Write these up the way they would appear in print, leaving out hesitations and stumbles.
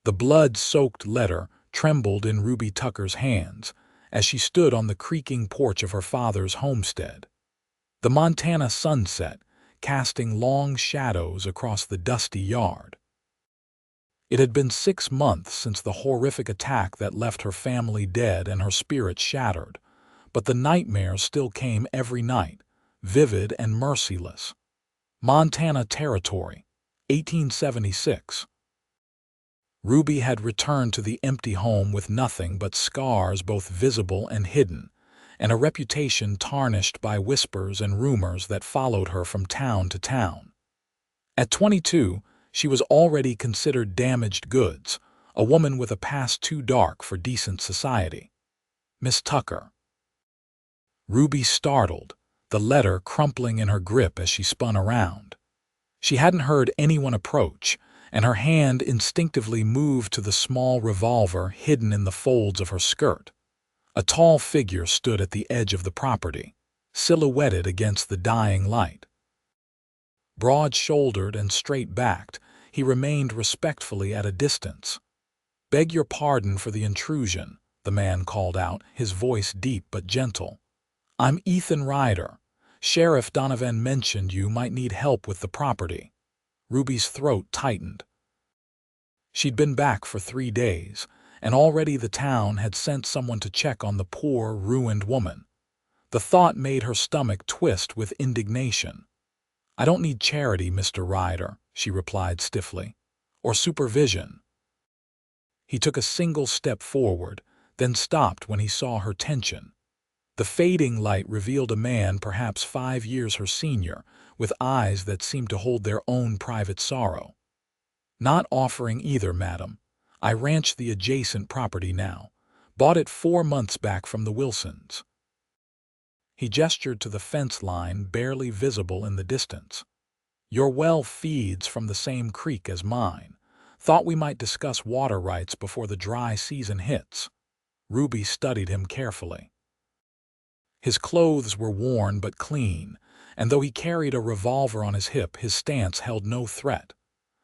The blood-soaked letter trembled in Ruby Tucker's hands as she stood on the creaking porch of her father's homestead. The Montana sunset, casting long shadows across the dusty yard. It had been 6 months since the horrific attack that left her family dead and her spirit shattered, but the nightmares still came every night, vivid and merciless. Montana Territory, 1876. Ruby had returned to the empty home with nothing but scars both visible and hidden, and a reputation tarnished by whispers and rumors that followed her from town to town. At 22, she was already considered damaged goods, a woman with a past too dark for decent society. Miss Tucker. Ruby startled, the letter crumpling in her grip as she spun around. She hadn't heard anyone approach, and her hand instinctively moved to the small revolver hidden in the folds of her skirt. A tall figure stood at the edge of the property, silhouetted against the dying light. Broad-shouldered and straight-backed, he remained respectfully at a distance. "Beg your pardon for the intrusion," the man called out, his voice deep but gentle. "I'm Ethan Ryder. Sheriff Donovan mentioned you might need help with the property." Ruby's throat tightened. She'd been back for 3 days, and already the town had sent someone to check on the poor, ruined woman. The thought made her stomach twist with indignation. "I don't need charity, Mr. Ryder," she replied stiffly, "or supervision." He took a single step forward, then stopped when he saw her tension. The fading light revealed a man perhaps 5 years her senior, with eyes that seemed to hold their own private sorrow. "Not offering either, madam. I ranch the adjacent property now. Bought it 4 months back from the Wilsons." He gestured to the fence line barely visible in the distance. "Your well feeds from the same creek as mine. Thought we might discuss water rights before the dry season hits." Ruby studied him carefully. His clothes were worn but clean, and though he carried a revolver on his hip, his stance held no threat.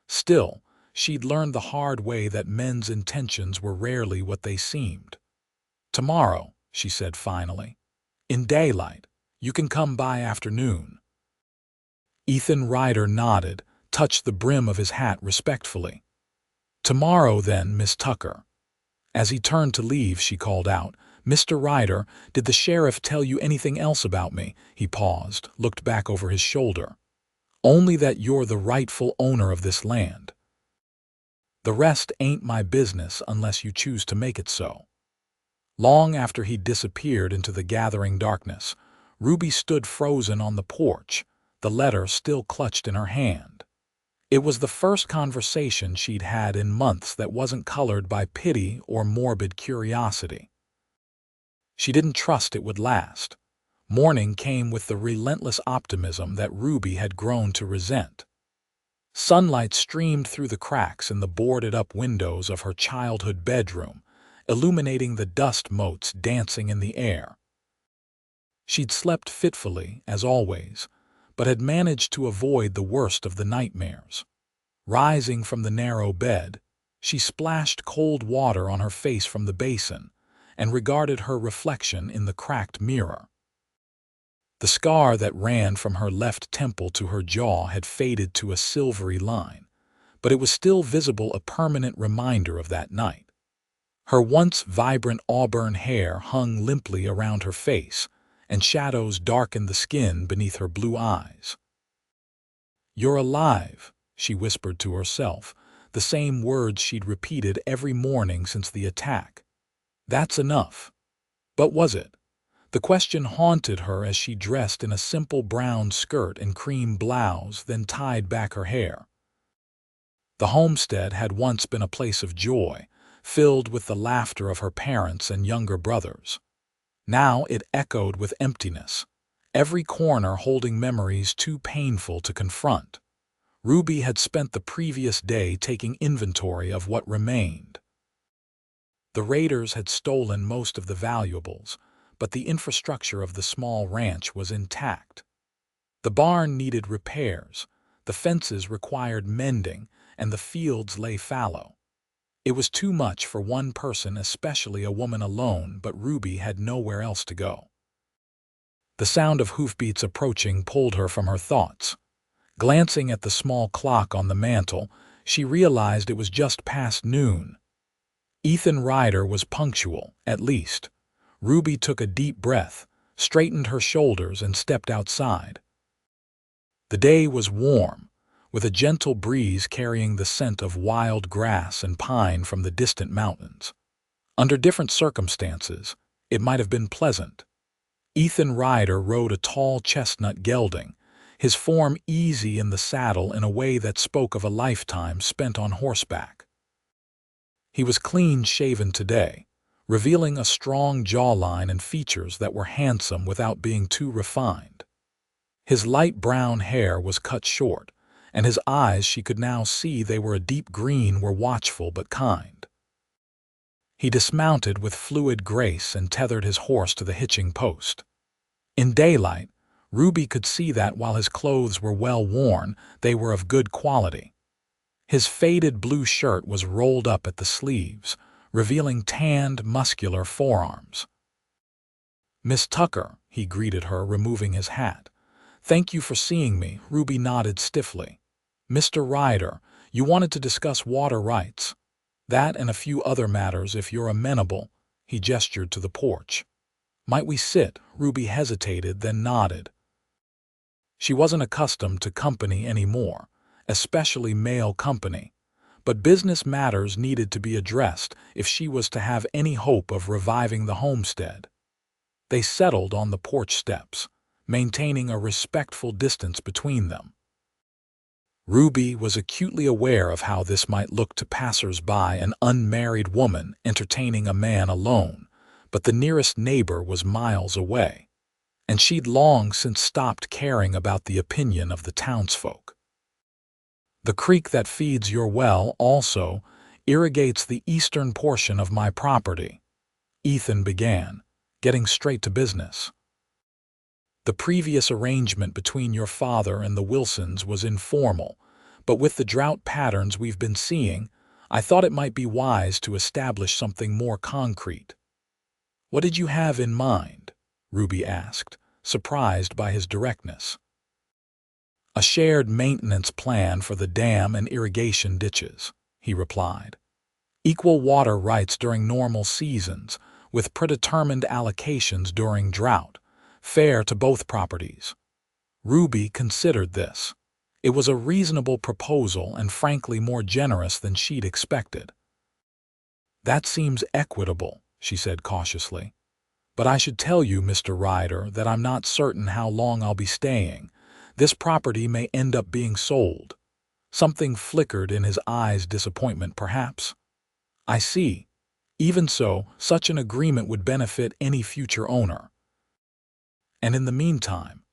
Still, she'd learned the hard way that men's intentions were rarely what they seemed. "Tomorrow," she said finally. "In daylight. You can come by afternoon." Ethan Ryder nodded, touched the brim of his hat respectfully. "Tomorrow then, Miss Tucker." As he turned to leave, she called out, "Mr. Ryder, did the sheriff tell you anything else about me?" He paused, looked back over his shoulder. "Only that you're the rightful owner of this land. The rest ain't my business unless you choose to make it so." Long after he'd disappeared into the gathering darkness, Ruby stood frozen on the porch, the letter still clutched in her hand. It was the first conversation she'd had in months that wasn't colored by pity or morbid curiosity. She didn't trust it would last. Morning came with the relentless optimism that Ruby had grown to resent. Sunlight streamed through the cracks in the boarded-up windows of her childhood bedroom, illuminating the dust motes dancing in the air. She'd slept fitfully, as always, but had managed to avoid the worst of the nightmares. Rising from the narrow bed, she splashed cold water on her face from the basin and regarded her reflection in the cracked mirror. The scar that ran from her left temple to her jaw had faded to a silvery line, but it was still visible, a permanent reminder of that night. Her once vibrant auburn hair hung limply around her face, and shadows darkened the skin beneath her blue eyes. "You're alive," she whispered to herself, the same words she'd repeated every morning since the attack. That's enough. But was it? The question haunted her as she dressed in a simple brown skirt and cream blouse, then tied back her hair. The homestead had once been a place of joy, filled with the laughter of her parents and younger brothers. Now it echoed with emptiness, every corner holding memories too painful to confront. Ruby had spent the previous day taking inventory of what remained. The raiders had stolen most of the valuables, but the infrastructure of the small ranch was intact. The barn needed repairs, the fences required mending, and the fields lay fallow. It was too much for one person, especially a woman alone, but Ruby had nowhere else to go. The sound of hoofbeats approaching pulled her from her thoughts. Glancing at the small clock on the mantel, she realized it was just past noon. Ethan Ryder was punctual, at least. Ruby took a deep breath, straightened her shoulders, and stepped outside. The day was warm, with a gentle breeze carrying the scent of wild grass and pine from the distant mountains. Under different circumstances, it might have been pleasant. Ethan Ryder rode a tall chestnut gelding, his form easy in the saddle in a way that spoke of a lifetime spent on horseback. He was clean-shaven today, revealing a strong jawline and features that were handsome without being too refined. His light brown hair was cut short, and his eyes, she could now see they were a deep green, were watchful but kind. He dismounted with fluid grace and tethered his horse to the hitching post. In daylight, Ruby could see that while his clothes were well worn, they were of good quality. His faded blue shirt was rolled up at the sleeves, revealing tanned, muscular forearms. "Miss Tucker," he greeted her, removing his hat. "Thank you for seeing me." Ruby nodded stiffly. "Mr. Ryder, you wanted to discuss water rights. That and a few other matters if you're amenable." He gestured to the porch. "Might we sit?" Ruby hesitated, then nodded. She wasn't accustomed to company anymore, especially male company, but business matters needed to be addressed if she was to have any hope of reviving the homestead. They settled on the porch steps, maintaining a respectful distance between them. Ruby was acutely aware of how this might look to passers-by, an unmarried woman entertaining a man alone, but the nearest neighbor was miles away, and she'd long since stopped caring about the opinion of the townsfolk. "The creek that feeds your well also irrigates the eastern portion of my property," Ethan began, getting straight to business. "The previous arrangement between your father and the Wilsons was informal, but with the drought patterns we've been seeing, I thought it might be wise to establish something more concrete." "What did you have in mind?" Ruby asked, surprised by his directness. "A shared maintenance plan for the dam and irrigation ditches," he replied. "Equal water rights during normal seasons, with predetermined allocations during drought, fair to both properties." Ruby considered this. It was a reasonable proposal and frankly more generous than she'd expected. "That seems equitable," she said cautiously. "But I should tell you, Mr. Ryder, that I'm not certain how long I'll be staying. This property may end up being sold." Something flickered in his eyes, disappointment perhaps. "I see. Even so, such an agreement would benefit any future owner. And in the meantime—"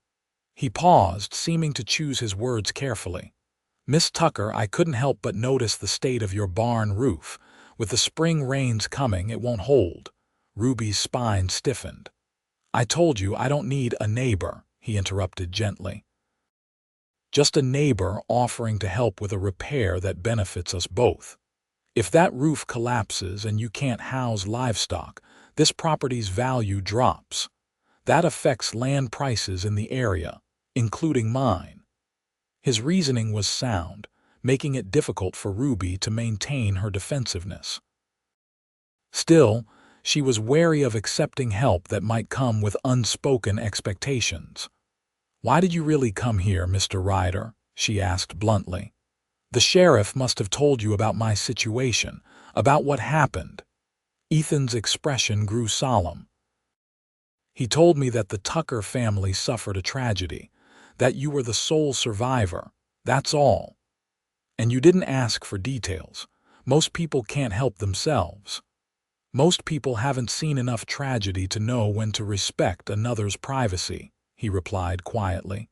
He paused, seeming to choose his words carefully. "Miss Tucker, I couldn't help but notice the state of your barn roof. With the spring rains coming, it won't hold." Ruby's spine stiffened. "I told you I don't need a neighbor," he interrupted gently. "Just a neighbor offering to help with a repair that benefits us both. If that roof collapses and you can't house livestock, this property's value drops. That affects land prices in the area, including mine." His reasoning was sound, making it difficult for Ruby to maintain her defensiveness. Still, she was wary of accepting help that might come with unspoken expectations. "Why did you really come here, Mr. Ryder?" she asked bluntly. "The sheriff must have told you about my situation, about what happened." Ethan's expression grew solemn. "He told me that the Tucker family suffered a tragedy, that you were the sole survivor, that's all. And you didn't ask for details. Most people can't help themselves. Most people haven't seen enough tragedy to know when to respect another's privacy," he replied quietly.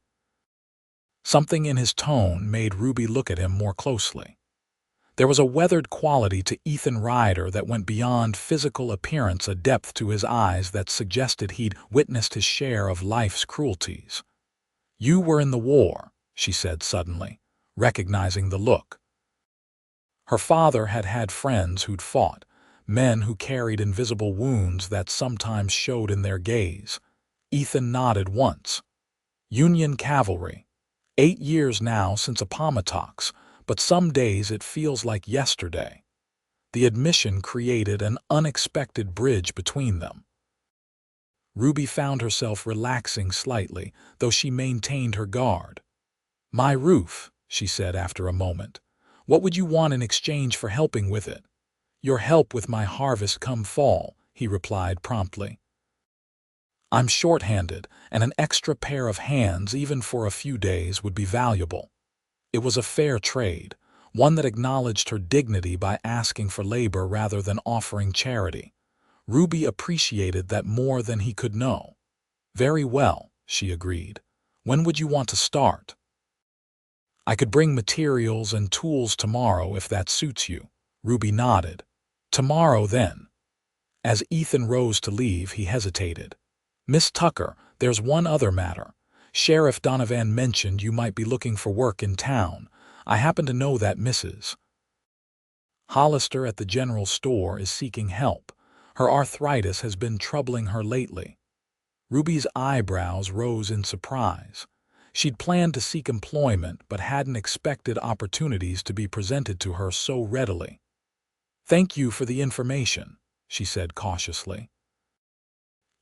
Something in his tone made Ruby look at him more closely. There was a weathered quality to Ethan Ryder that went beyond physical appearance, a depth to his eyes that suggested he'd witnessed his share of life's cruelties. "You were in the war," she said suddenly, recognizing the look. Her father had had friends who'd fought, men who carried invisible wounds that sometimes showed in their gaze. Ethan nodded once. Union cavalry. 8 years now since Appomattox, but some days it feels like yesterday. The admission created an unexpected bridge between them. Ruby found herself relaxing slightly, though she maintained her guard. "My roof," she said after a moment. "What would you want in exchange for helping with it?" "Your help with my harvest come fall," he replied promptly. "I'm short-handed, and an extra pair of hands, even for a few days, would be valuable." It was a fair trade, one that acknowledged her dignity by asking for labor rather than offering charity. Ruby appreciated that more than he could know. "Very well," she agreed. "When would you want to start?" "I could bring materials and tools tomorrow if that suits you." Ruby nodded. "Tomorrow, then." As Ethan rose to leave, he hesitated. "Miss Tucker, there's one other matter. Sheriff Donovan mentioned you might be looking for work in town. I happen to know that Mrs. Hollister at the general store is seeking help. Her arthritis has been troubling her lately." Ruby's eyebrows rose in surprise. She'd planned to seek employment but hadn't expected opportunities to be presented to her so readily. "Thank you for the information," she said cautiously.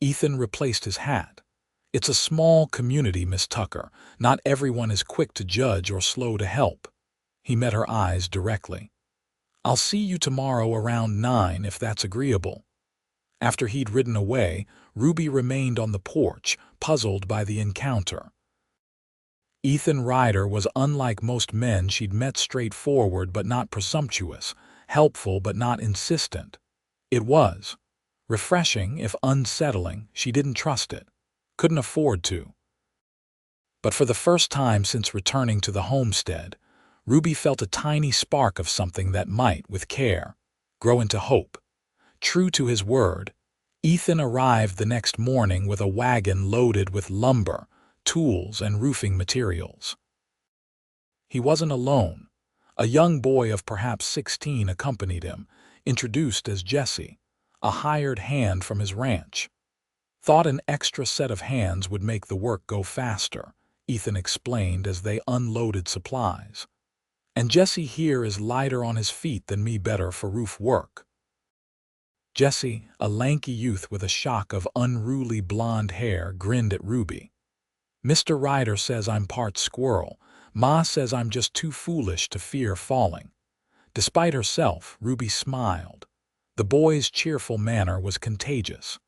Ethan replaced his hat. "It's a small community, Miss Tucker. Not everyone is quick to judge or slow to help." He met her eyes directly. "I'll see you tomorrow around 9 if that's agreeable." After he'd ridden away, Ruby remained on the porch, puzzled by the encounter. Ethan Ryder was unlike most men she'd met, straightforward but not presumptuous, helpful but not insistent. It was refreshing, if unsettling. She didn't trust it, couldn't afford to. But for the first time since returning to the homestead, Ruby felt a tiny spark of something that might, with care, grow into hope. True to his word, Ethan arrived the next morning with a wagon loaded with lumber, tools, and roofing materials. He wasn't alone. A young boy of perhaps 16 accompanied him, introduced as Jesse, a hired hand from his ranch. "Thought an extra set of hands would make the work go faster," Ethan explained as they unloaded supplies. "And Jesse here is lighter on his feet than me, better for roof work." Jesse, a lanky youth with a shock of unruly blonde hair, grinned at Ruby. "Mr. Ryder says I'm part squirrel. Ma says I'm just too foolish to fear falling." Despite herself, Ruby smiled. The boy's cheerful manner was contagious.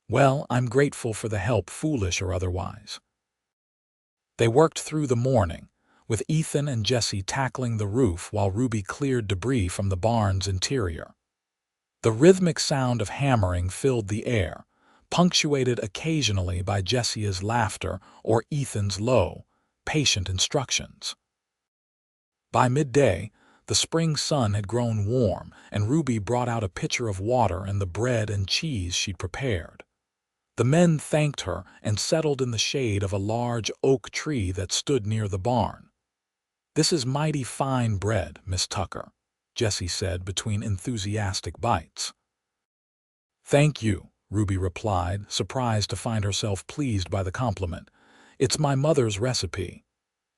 "Well, I'm grateful for the help, foolish or otherwise." They worked through the morning, with Ethan and Jesse tackling the roof while Ruby cleared debris from the barn's interior. The rhythmic sound of hammering filled the air, punctuated occasionally by Jesse's laughter or Ethan's low, patient instructions. By midday, the spring sun had grown warm, and Ruby brought out a pitcher of water and the bread and cheese she'd prepared. The men thanked her and settled in the shade of a large oak tree that stood near the barn. "This is mighty fine bread, Miss Tucker," Jesse said between enthusiastic bites. "Thank you," Ruby replied, surprised to find herself pleased by the compliment. "It's my mother's recipe."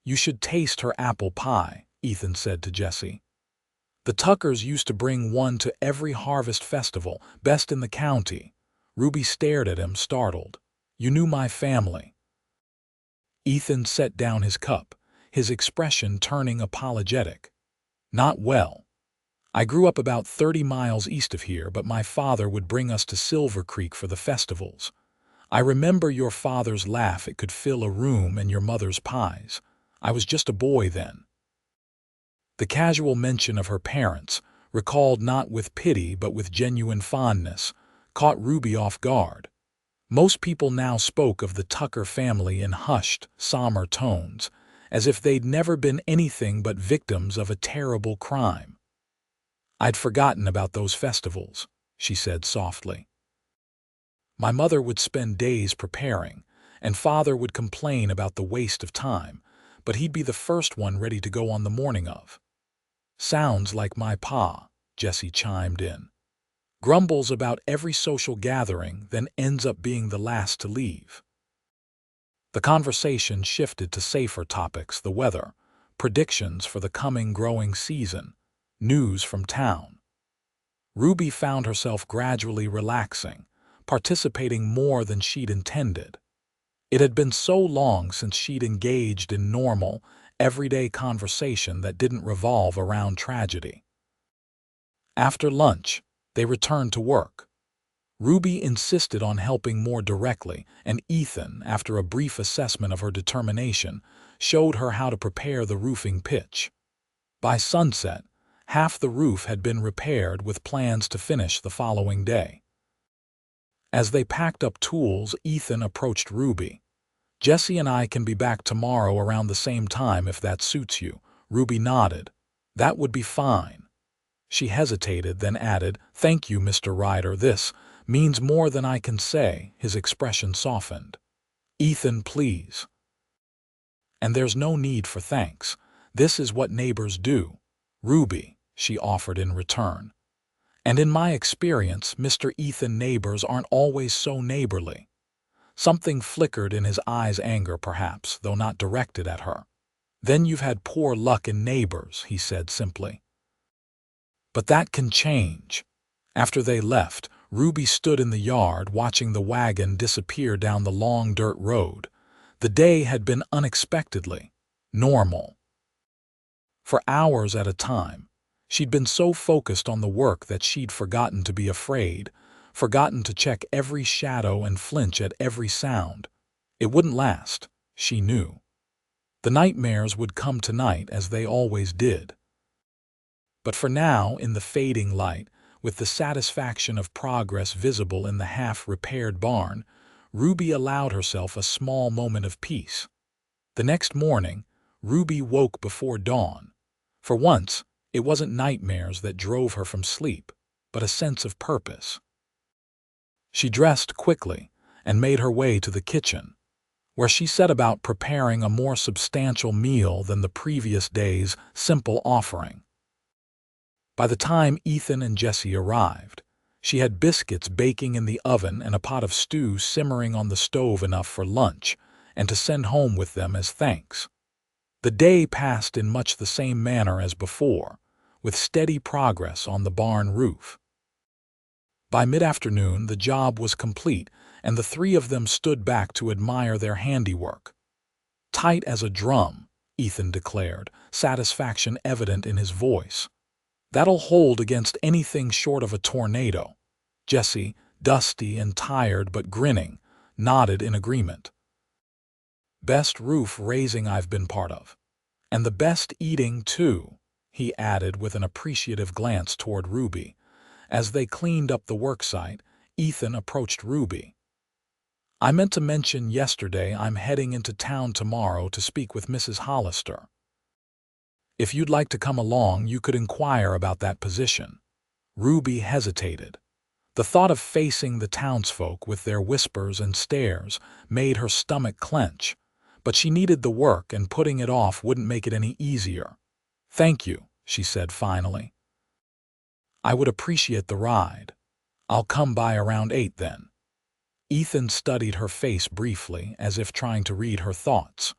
"You should taste her apple pie," Ethan said to Jesse. "The Tuckers used to bring one to every harvest festival, best in the county." Ruby stared at him, startled. "You knew my family." Ethan set down his cup, his expression turning apologetic. "Not well. I grew up about 30 miles east of here, but my father would bring us to Silver Creek for the festivals. I remember your father's laugh, it could fill a room, and your mother's pies. I was just a boy then." The casual mention of her parents, recalled not with pity but with genuine fondness, caught Ruby off guard. Most people now spoke of the Tucker family in hushed, somber tones, as if they'd never been anything but victims of a terrible crime. "I'd forgotten about those festivals," she said softly. "My mother would spend days preparing, and father would complain about the waste of time, but he'd be the first one ready to go on the morning of." Sounds like my pa, Jessie chimed in. Grumbles about every social gathering, then ends up being the last to leave. The conversation shifted to safer topics: the weather, predictions for the coming growing season, news from town. Ruby found herself gradually relaxing, participating more than she'd intended. It had been so long since she'd engaged in normal, everyday conversation that didn't revolve around tragedy. After lunch, they returned to work. Ruby insisted on helping more directly, and Ethan, after a brief assessment of her determination, showed her how to prepare the roofing pitch. By sunset, half the roof had been repaired, with plans to finish the following day. As they packed up tools, Ethan approached Ruby. "Jessie and I can be back tomorrow around the same time if that suits you." Ruby nodded. "That would be fine." She hesitated, then added, "Thank you, Mr. Ryder. This means more than I can say." His expression softened. "Ethan, please." "And there's no need for thanks. This is what neighbors do." "Ruby," she offered in return. "And in my experience, Mr. Ethan, neighbors aren't always so neighborly." Something flickered in his eyes, anger perhaps, though not directed at her. "Then you've had poor luck in neighbors," he said simply. "But that can change." After they left, Ruby stood in the yard watching the wagon disappear down the long dirt road. The day had been unexpectedly normal. For hours at a time, she'd been so focused on the work that she'd forgotten to be afraid, forgotten to check every shadow and flinch at every sound. It wouldn't last, she knew. The nightmares would come tonight, as they always did. But for now, in the fading light, with the satisfaction of progress visible in the half-repaired barn, Ruby allowed herself a small moment of peace. The next morning, Ruby woke before dawn. For once, it wasn't nightmares that drove her from sleep, but a sense of purpose. She dressed quickly and made her way to the kitchen, where she set about preparing a more substantial meal than the previous day's simple offering. By the time Ethan and Jessie arrived, she had biscuits baking in the oven and a pot of stew simmering on the stove, enough for lunch and to send home with them as thanks. The day passed in much the same manner as before, with steady progress on the barn roof. By mid-afternoon, the job was complete, and the three of them stood back to admire their handiwork. "Tight as a drum," Ethan declared, satisfaction evident in his voice. "That'll hold against anything short of a tornado." Jessie, dusty and tired but grinning, nodded in agreement. "Best roof raising I've been part of. And the best eating, too," he added with an appreciative glance toward Ruby. As they cleaned up the worksite, Ethan approached Ruby. "I meant to mention yesterday I'm heading into town tomorrow to speak with Mrs. Hollister. If you'd like to come along, you could inquire about that position." Ruby hesitated. The thought of facing the townsfolk with their whispers and stares made her stomach clench, but she needed the work, and putting it off wouldn't make it any easier. "Thank you," she said finally. "I would appreciate the ride. I'll come by around 8 then." Ethan studied her face briefly, as if trying to read her thoughts.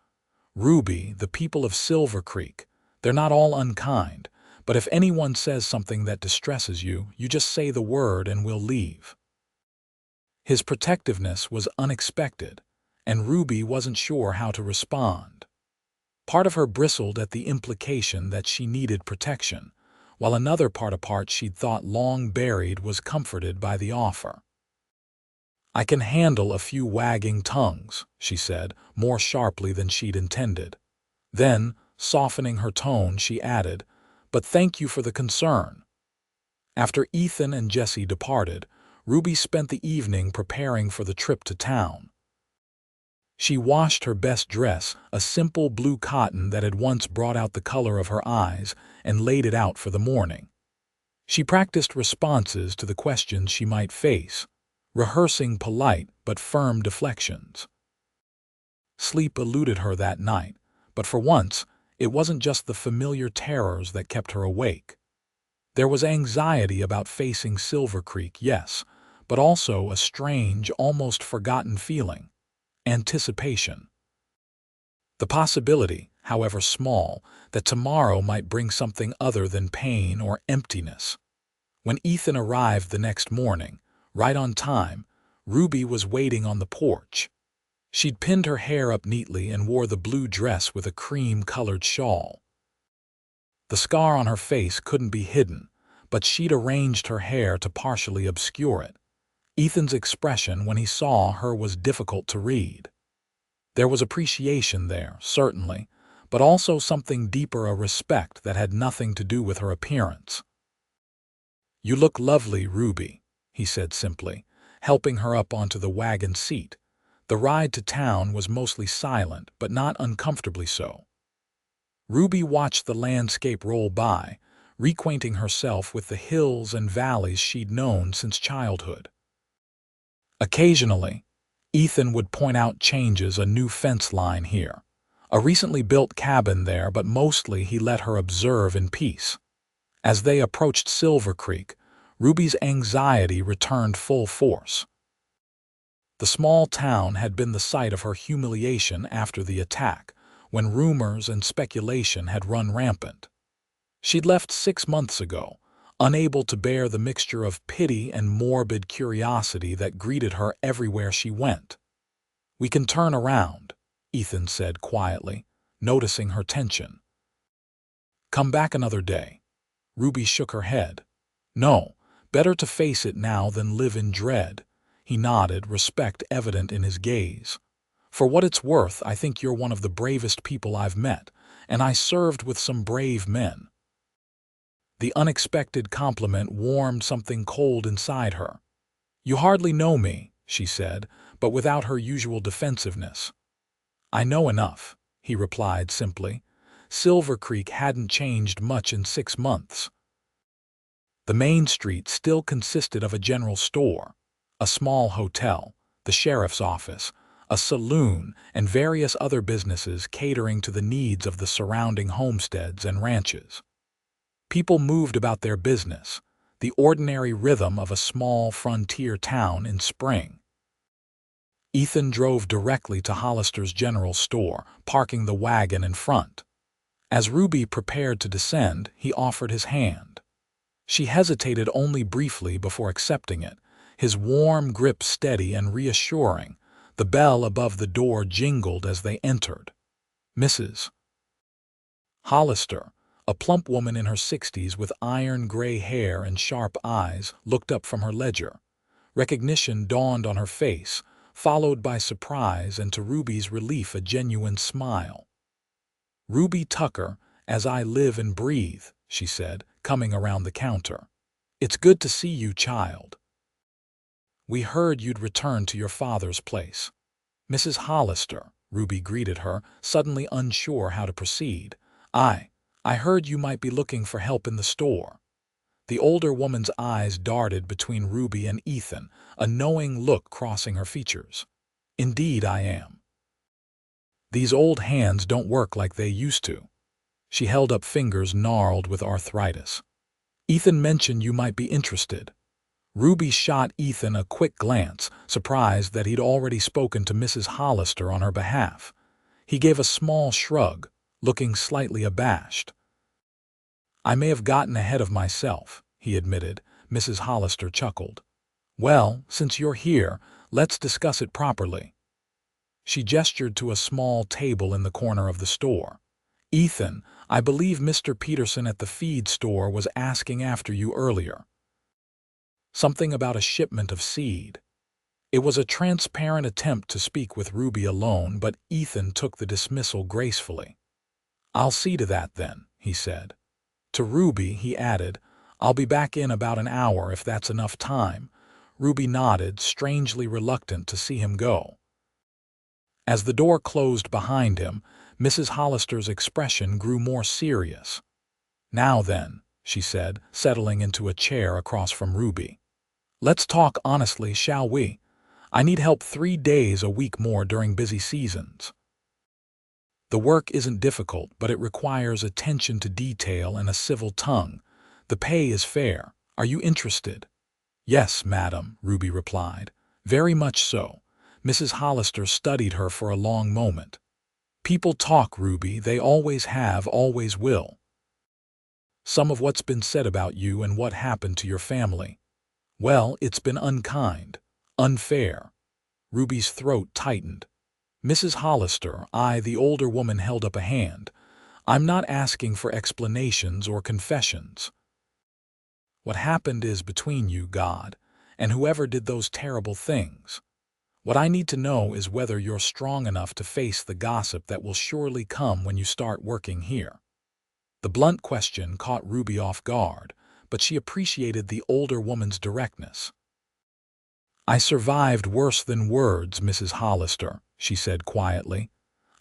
"Ruby, the people of Silver Creek, they're not all unkind, but if anyone says something that distresses you, you just say the word and we'll leave." His protectiveness was unexpected, and Ruby wasn't sure how to respond. Part of her bristled at the implication that she needed protection, while another part she'd thought long buried was comforted by the offer. "I can handle a few wagging tongues," she said, more sharply than she'd intended. Then, softening her tone, she added, "But thank you for the concern." After Ethan and Jessie departed, Ruby spent the evening preparing for the trip to town. She washed her best dress, a simple blue cotton that had once brought out the color of her eyes, and laid it out for the morning. She practiced responses to the questions she might face, rehearsing polite but firm deflections. Sleep eluded her that night, but for once, It wasn't just the familiar terrors that kept her awake. There was anxiety about facing Silver Creek, yes, but also a strange, almost forgotten feeling: anticipation. The possibility, however small, that tomorrow might bring something other than pain or emptiness. When Ethan arrived the next morning, right on time, Ruby was waiting on the porch. She'd pinned her hair up neatly and wore the blue dress with a cream-colored shawl. The scar on her face couldn't be hidden, but she'd arranged her hair to partially obscure it. Ethan's expression when he saw her was difficult to read. There was appreciation there, certainly, but also something deeper, a respect that had nothing to do with her appearance. "You look lovely, Ruby," he said simply, helping her up onto the wagon seat. The ride to town was mostly silent, but not uncomfortably so. Ruby watched the landscape roll by, reacquainting herself with the hills and valleys she'd known since childhood. Occasionally, Ethan would point out changes: a new fence line here, a recently built cabin there, but mostly he let her observe in peace. As they approached Silver Creek, Ruby's anxiety returned full force. The small town had been the site of her humiliation after the attack, when rumors and speculation had run rampant. She'd left 6 months ago, unable to bear the mixture of pity and morbid curiosity that greeted her everywhere she went. "We can turn around," Ethan said quietly, noticing her tension. "Come back another day." Ruby shook her head. "No, better to face it now than live in dread." He nodded, respect evident in his gaze. "For what it's worth, I think you're one of the bravest people I've met, and I served with some brave men." The unexpected compliment warmed something cold inside her. "You hardly know me," she said, but without her usual defensiveness. "I know enough," he replied simply. Silver Creek hadn't changed much in 6 months. The main street still consisted of a general store, a small hotel, the sheriff's office, a saloon, and various other businesses catering to the needs of the surrounding homesteads and ranches. People moved about their business, the ordinary rhythm of a small frontier town in spring. Ethan drove directly to Hollister's general store, parking the wagon in front. As Ruby prepared to descend, he offered his hand. She hesitated only briefly before accepting it, his warm grip steady and reassuring. The bell above the door jingled as they entered. Mrs. Hollister, a plump woman in her 60s with iron-gray hair and sharp eyes, looked up from her ledger. Recognition dawned on her face, followed by surprise, and to Ruby's relief a genuine smile. "Ruby Tucker, as I live and breathe," she said, coming around the counter. "It's good to see you, child. We heard you'd returned to your father's place." "Mrs. Hollister," Ruby greeted her, suddenly unsure how to proceed. I heard you might be looking for help in the store." The older woman's eyes darted between Ruby and Ethan, a knowing look crossing her features. "Indeed I am. These old hands don't work like they used to." She held up fingers gnarled with arthritis. "Ethan mentioned you might be interested." Ruby shot Ethan a quick glance, surprised that he'd already spoken to Mrs. Hollister on her behalf. He gave a small shrug, looking slightly abashed. "I may have gotten ahead of myself," he admitted. Mrs. Hollister chuckled. "Well, since you're here, let's discuss it properly." She gestured to a small table in the corner of the store. "Ethan, I believe Mr. Peterson at the feed store was asking after you earlier. Something about a shipment of seed." It was a transparent attempt to speak with Ruby alone, but Ethan took the dismissal gracefully. "I'll see to that then," he said. To Ruby, he added, "I'll be back in about an hour if that's enough time." Ruby nodded, strangely reluctant to see him go. As the door closed behind him, Mrs. Hollister's expression grew more serious. "Now then," she said, settling into a chair across from Ruby. "Let's talk honestly, shall we? I need help 3 days a week more during busy seasons." The work isn't difficult, but it requires attention to detail and a civil tongue. The pay is fair. Are you interested?" "Yes, madam," Ruby replied. "Very much so." Mrs. Hollister studied her for a long moment. "People talk, Ruby. They always have, always will. Some of what's been said about you and what happened to your family. Well, it's been unkind, unfair." Ruby's throat tightened. "Mrs. Hollister," the older woman held up a hand. "I'm not asking for explanations or confessions. What happened is between you, God, and whoever did those terrible things. What I need to know is whether you're strong enough to face the gossip that will surely come when you start working here." The blunt question caught Ruby off guard, but she appreciated the older woman's directness. "I survived worse than words, Mrs. Hollister," she said quietly.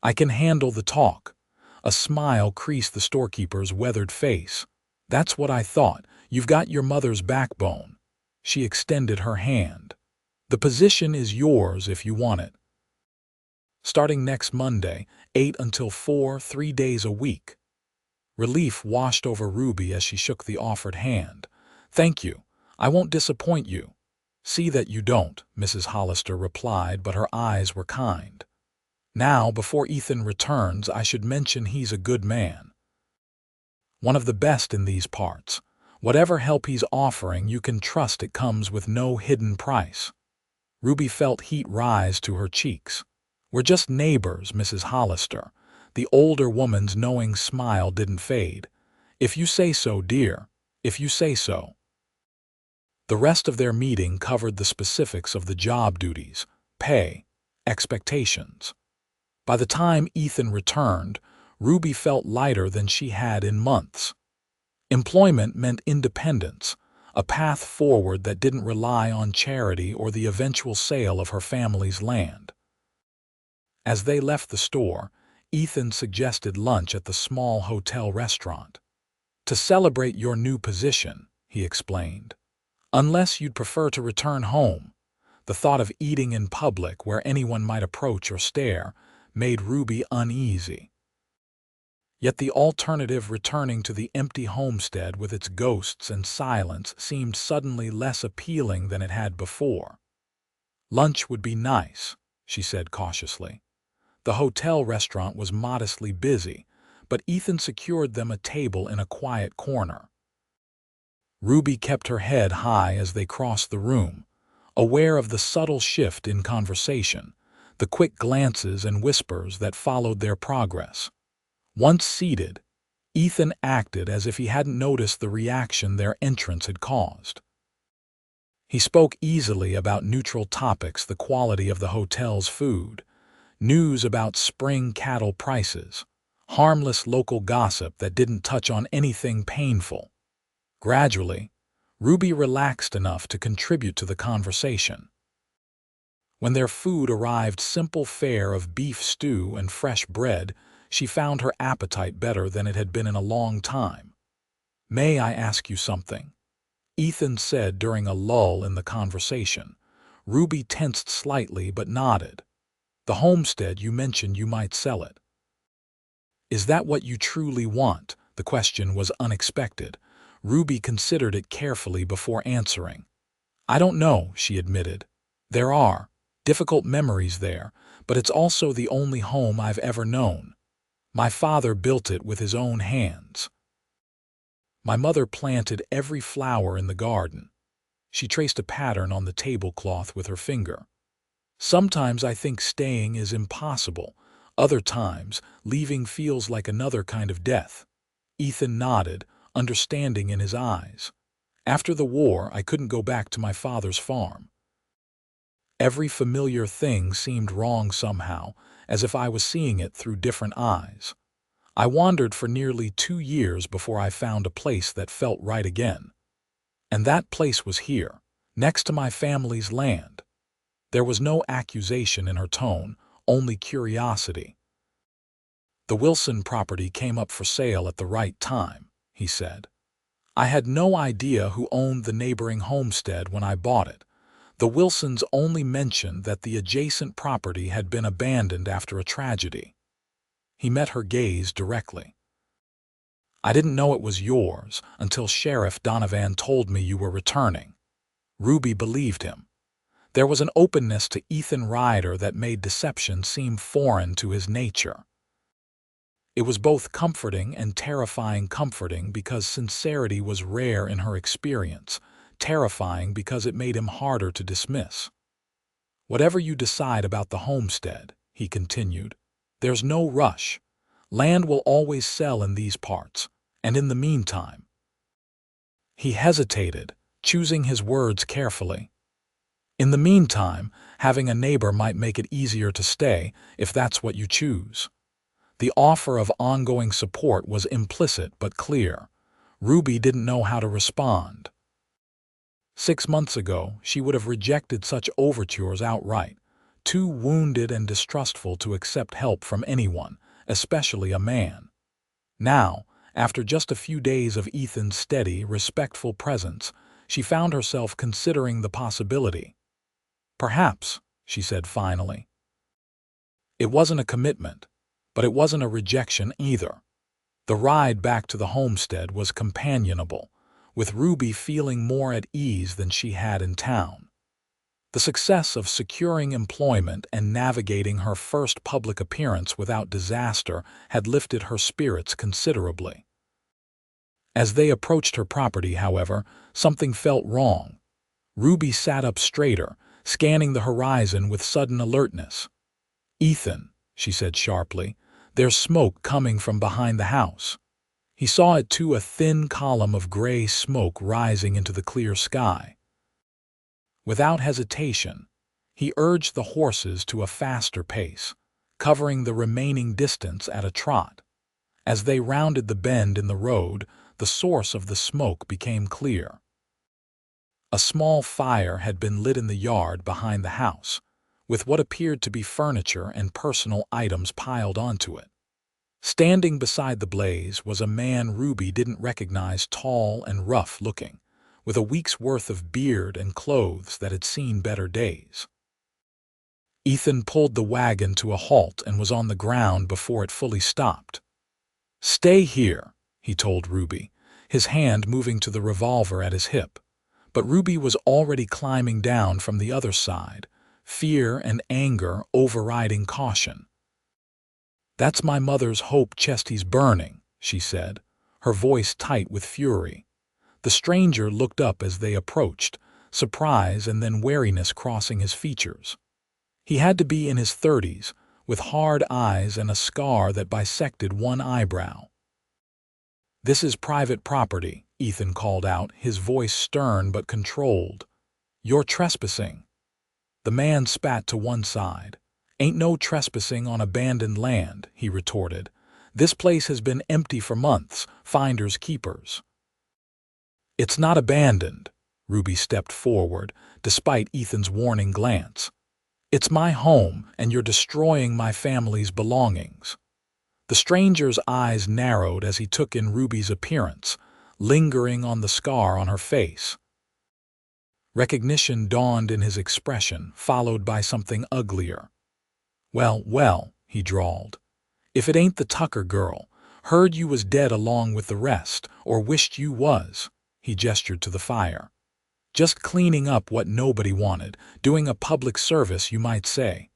"I can handle the talk." A smile creased the storekeeper's weathered face. "That's what I thought. You've got your mother's backbone." She extended her hand. "The position is yours if you want it. Starting next Monday, 8 until 4, 3 days a week." Relief washed over Ruby as she shook the offered hand. "Thank you. I won't disappoint you." "See that you don't," Mrs. Hollister replied, but her eyes were kind. "Now, before Ethan returns, I should mention he's a good man. One of the best in these parts. Whatever help he's offering, you can trust it comes with no hidden price." Ruby felt heat rise to her cheeks. "We're just neighbors, Mrs. Hollister." The older woman's knowing smile didn't fade. "If you say so, dear. If you say so." The rest of their meeting covered the specifics of the job duties, pay, expectations. By the time Ethan returned, Ruby felt lighter than she had in months. Employment meant independence, a path forward that didn't rely on charity or the eventual sale of her family's land. As they left the store, Ethan suggested lunch at the small hotel restaurant. "To celebrate your new position," he explained. "Unless you'd prefer to return home." The thought of eating in public where anyone might approach or stare made Ruby uneasy. Yet the alternative, returning to the empty homestead with its ghosts and silence, seemed suddenly less appealing than it had before. "Lunch would be nice," she said cautiously. The hotel restaurant was modestly busy, but Ethan secured them a table in a quiet corner. Ruby kept her head high as they crossed the room, aware of the subtle shift in conversation, the quick glances and whispers that followed their progress. Once seated, Ethan acted as if he hadn't noticed the reaction their entrance had caused. He spoke easily about neutral topics, the quality of the hotel's food, news about spring cattle prices, harmless local gossip that didn't touch on anything painful. Gradually, Ruby relaxed enough to contribute to the conversation. When their food arrived, simple fare of beef stew and fresh bread, she found her appetite better than it had been in a long time. "May I ask you something?" Ethan said during a lull in the conversation. Ruby tensed slightly but nodded. "The homestead, you mentioned you might sell it. Is that what you truly want?" The question was unexpected. Ruby considered it carefully before answering. "I don't know," she admitted. "There are difficult memories there, but it's also the only home I've ever known. My father built it with his own hands. My mother planted every flower in the garden." She traced a pattern on the tablecloth with her finger. "Sometimes I think staying is impossible. Other times, leaving feels like another kind of death." Ethan nodded, understanding in his eyes. "After the war, I couldn't go back to my father's farm. Every familiar thing seemed wrong somehow, as if I was seeing it through different eyes. I wandered for nearly 2 years before I found a place that felt right again. And that place was here, next to my family's land." There was no accusation in her tone, only curiosity. "The Wilson property came up for sale at the right time," he said. "I had no idea who owned the neighboring homestead when I bought it. The Wilsons only mentioned that the adjacent property had been abandoned after a tragedy." He met her gaze directly. "I didn't know it was yours until Sheriff Donovan told me you were returning." Ruby believed him. There was an openness to Ethan Ryder that made deception seem foreign to his nature. It was both comforting and terrifying. Comforting because sincerity was rare in her experience, terrifying because it made him harder to dismiss. "Whatever you decide about the homestead," he continued, "there's no rush. Land will always sell in these parts, and in the meantime—" He hesitated, choosing his words carefully. "In the meantime, having a neighbor might make it easier to stay, if that's what you choose." The offer of ongoing support was implicit but clear. Ruby didn't know how to respond. 6 months ago, she would have rejected such overtures outright, too wounded and distrustful to accept help from anyone, especially a man. Now, after just a few days of Ethan's steady, respectful presence, she found herself considering the possibility. "Perhaps," she said finally. It wasn't a commitment, but it wasn't a rejection either. The ride back to the homestead was companionable, with Ruby feeling more at ease than she had in town. The success of securing employment and navigating her first public appearance without disaster had lifted her spirits considerably. As they approached her property, however, something felt wrong. Ruby sat up straighter, scanning the horizon with sudden alertness. "Ethan," she said sharply, "there's smoke coming from behind the house." He saw it too, a thin column of gray smoke rising into the clear sky. Without hesitation, he urged the horses to a faster pace, covering the remaining distance at a trot. As they rounded the bend in the road, the source of the smoke became clear. A small fire had been lit in the yard behind the house, with what appeared to be furniture and personal items piled onto it. Standing beside the blaze was a man Ruby didn't recognize, tall and rough-looking, with a week's worth of beard and clothes that had seen better days. Ethan pulled the wagon to a halt and was on the ground before it fully stopped. "Stay here," he told Ruby, his hand moving to the revolver at his hip. But Ruby was already climbing down from the other side, fear and anger overriding caution. "That's my mother's hope chest he's burning," she said, her voice tight with fury. The stranger looked up as they approached, surprise and then wariness crossing his features. He had to be in his 30s, with hard eyes and a scar that bisected one eyebrow. "This is private property," Ethan called out, his voice stern but controlled. "You're trespassing." The man spat to one side. "Ain't no trespassing on abandoned land," he retorted. "This place has been empty for months, finders keepers." "It's not abandoned," Ruby stepped forward, despite Ethan's warning glance. "It's my home, and you're destroying my family's belongings." The stranger's eyes narrowed as he took in Ruby's appearance, lingering on the scar on her face. Recognition dawned in his expression, followed by something uglier. "Well, well," he drawled. "If it ain't the Tucker girl, heard you was dead along with the rest, or wished you was." He gestured to the fire. "Just cleaning up what nobody wanted, doing a public service, you might say."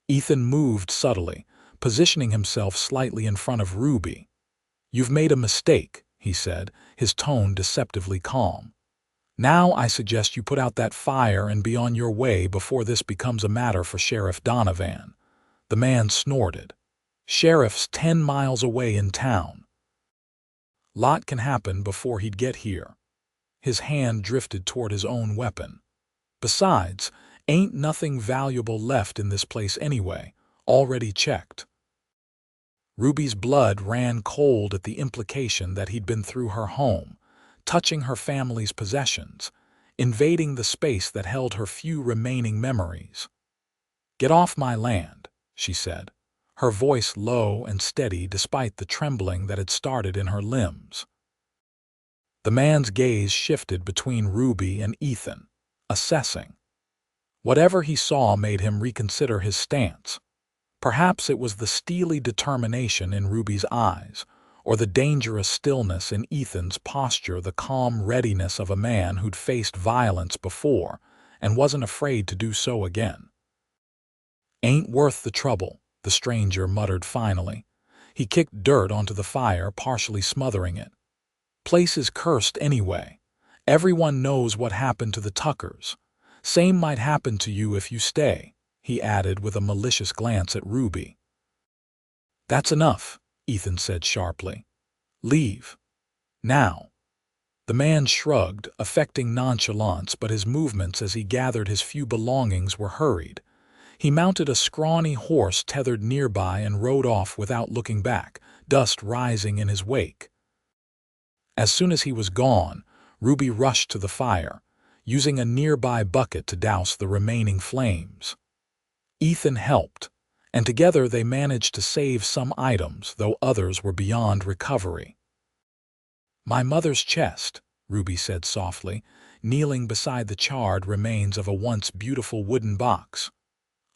Ethan moved subtly, positioning himself slightly in front of Ruby. "You've made a mistake," he said, his tone deceptively calm. "Now I suggest you put out that fire and be on your way before this becomes a matter for Sheriff Donovan." The man snorted. "Sheriff's 10 miles away in town." Lot can happen before he'd get here. His hand drifted toward his own weapon. "Besides, ain't nothing valuable left in this place anyway, already checked." Ruby's blood ran cold at the implication that he'd been through her home, touching her family's possessions, invading the space that held her few remaining memories. "Get off my land," she said, her voice low and steady despite the trembling that had started in her limbs. The man's gaze shifted between Ruby and Ethan, assessing. Whatever he saw made him reconsider his stance. Perhaps it was the steely determination in Ruby's eyes, or the dangerous stillness in Ethan's posture, the calm readiness of a man who'd faced violence before and wasn't afraid to do so again. "Ain't worth the trouble," the stranger muttered finally. He kicked dirt onto the fire, partially smothering it. "Place is cursed anyway. Everyone knows what happened to the Tuckers. Same might happen to you if you stay," he added with a malicious glance at Ruby. "That's enough," Ethan said sharply. "Leave. Now." The man shrugged, affecting nonchalance, but his movements as he gathered his few belongings were hurried. He mounted a scrawny horse tethered nearby and rode off without looking back, dust rising in his wake. As soon as he was gone, Ruby rushed to the fire, using a nearby bucket to douse the remaining flames. Ethan helped, and together they managed to save some items, though others were beyond recovery. "My mother's chest," Ruby said softly, kneeling beside the charred remains of a once beautiful wooden box.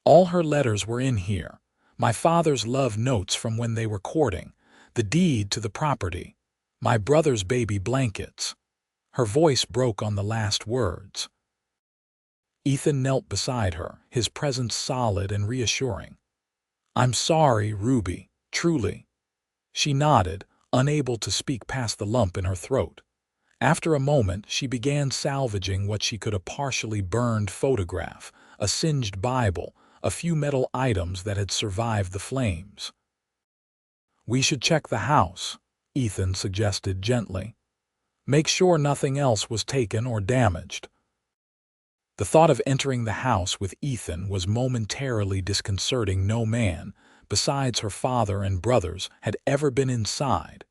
"All her letters were in here, my father's love notes from when they were courting, the deed to the property, my brother's baby blankets." Her voice broke on the last words. Ethan knelt beside her, his presence solid and reassuring. "I'm sorry, Ruby, truly." She nodded, unable to speak past the lump in her throat. After a moment, she began salvaging what she could: a partially burned photograph, a singed Bible, a few metal items that had survived the flames. "We should check the house," Ethan suggested gently. "Make sure nothing else was taken or damaged." The thought of entering the house with Ethan was momentarily disconcerting. No man, besides her father and brothers, had ever been inside,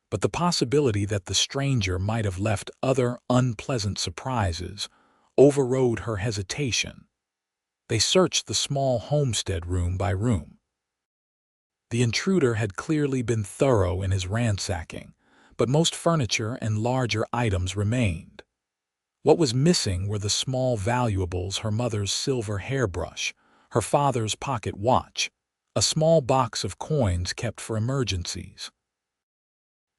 but the possibility that the stranger might have left other unpleasant surprises overrode her hesitation. They searched the small homestead room by room. The intruder had clearly been thorough in his ransacking, but most furniture and larger items remained. What was missing were the small valuables: her mother's silver hairbrush, her father's pocket watch, a small box of coins kept for emergencies.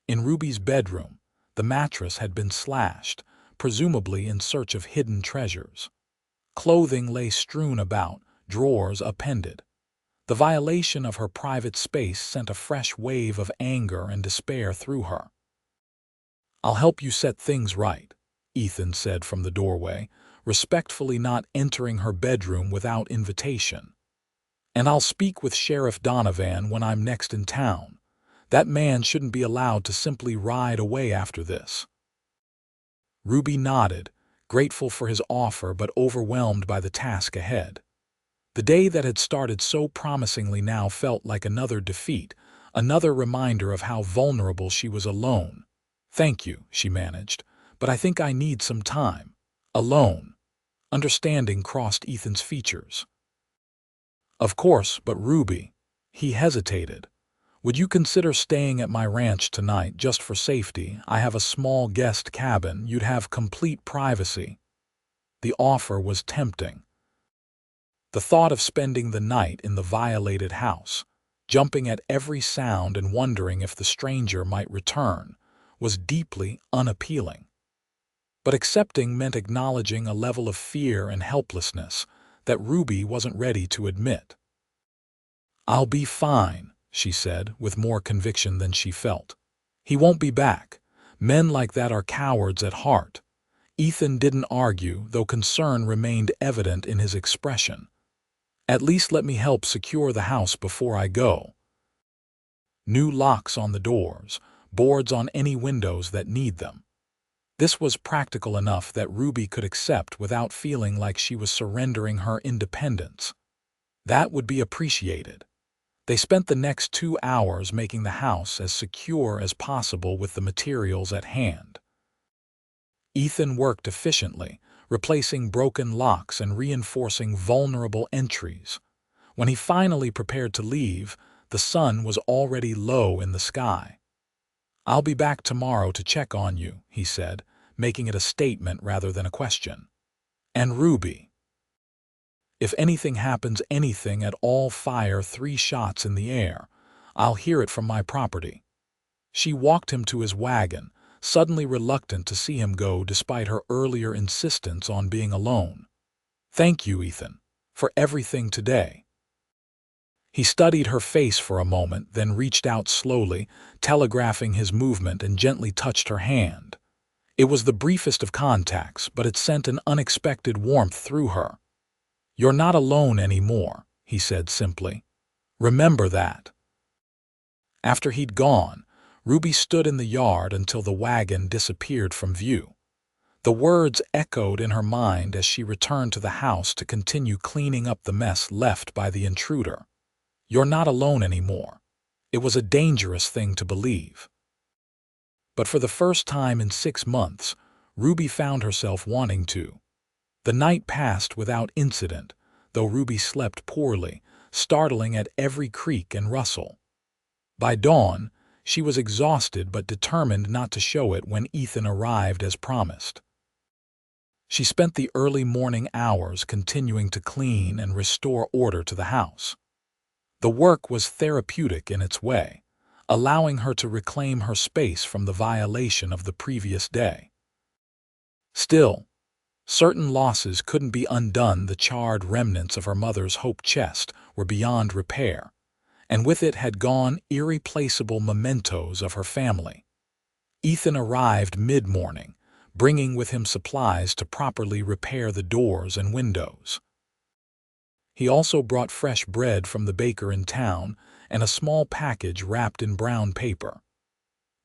In Ruby's bedroom, the mattress had been slashed, presumably in search of hidden treasures. Clothing lay strewn about, drawers appended. The violation of her private space sent a fresh wave of anger and despair through her. "I'll help you set things right," Ethan said from the doorway, respectfully not entering her bedroom without invitation. "And I'll speak with Sheriff Donovan when I'm next in town. That man shouldn't be allowed to simply ride away after this." Ruby nodded, grateful for his offer but overwhelmed by the task ahead. The day that had started so promisingly now felt like another defeat, another reminder of how vulnerable she was alone. "Thank you," she managed, "but I think I need some time. Alone." Understanding crossed Ethan's features. "Of course, but Ruby," he hesitated. "Would you consider staying at my ranch tonight just for safety? I have a small guest cabin. You'd have complete privacy." The offer was tempting. The thought of spending the night in the violated house, jumping at every sound and wondering if the stranger might return, was deeply unappealing. But accepting meant acknowledging a level of fear and helplessness that Ruby wasn't ready to admit. "I'll be fine," she said, with more conviction than she felt. "He won't be back. Men like that are cowards at heart." Ethan didn't argue, though concern remained evident in his expression. "At least let me help secure the house before I go." New locks on the doors, boards on any windows that need them. This was practical enough that Ruby could accept without feeling like she was surrendering her independence. That would be appreciated. They spent the next 2 hours making the house as secure as possible with the materials at hand. Ethan worked efficiently, replacing broken locks and reinforcing vulnerable entries. When he finally prepared to leave, the sun was already low in the sky. "I'll be back tomorrow to check on you," he said, making it a statement rather than a question. "And Ruby." If anything happens, anything at all, fire 3 shots in the air. I'll hear it from my property." She walked him to his wagon, suddenly reluctant to see him go despite her earlier insistence on being alone. "Thank you, Ethan, for everything today." He studied her face for a moment, then reached out slowly, telegraphing his movement, and gently touched her hand. It was the briefest of contacts, but it sent an unexpected warmth through her. "You're not alone anymore," he said simply. "Remember that." After he'd gone, Ruby stood in the yard until the wagon disappeared from view. The words echoed in her mind as she returned to the house to continue cleaning up the mess left by the intruder. "You're not alone anymore." It was a dangerous thing to believe. But for the first time in 6 months, Ruby found herself wanting to. The night passed without incident, though Ruby slept poorly, startling at every creak and rustle. By dawn, she was exhausted but determined not to show it when Ethan arrived as promised. She spent the early morning hours continuing to clean and restore order to the house. The work was therapeutic in its way, allowing her to reclaim her space from the violation of the previous day. Still, certain losses couldn't be undone. The charred remnants of her mother's hope chest were beyond repair, and with it had gone irreplaceable mementos of her family. Ethan arrived mid-morning, bringing with him supplies to properly repair the doors and windows. He also brought fresh bread from the baker in town and a small package wrapped in brown paper.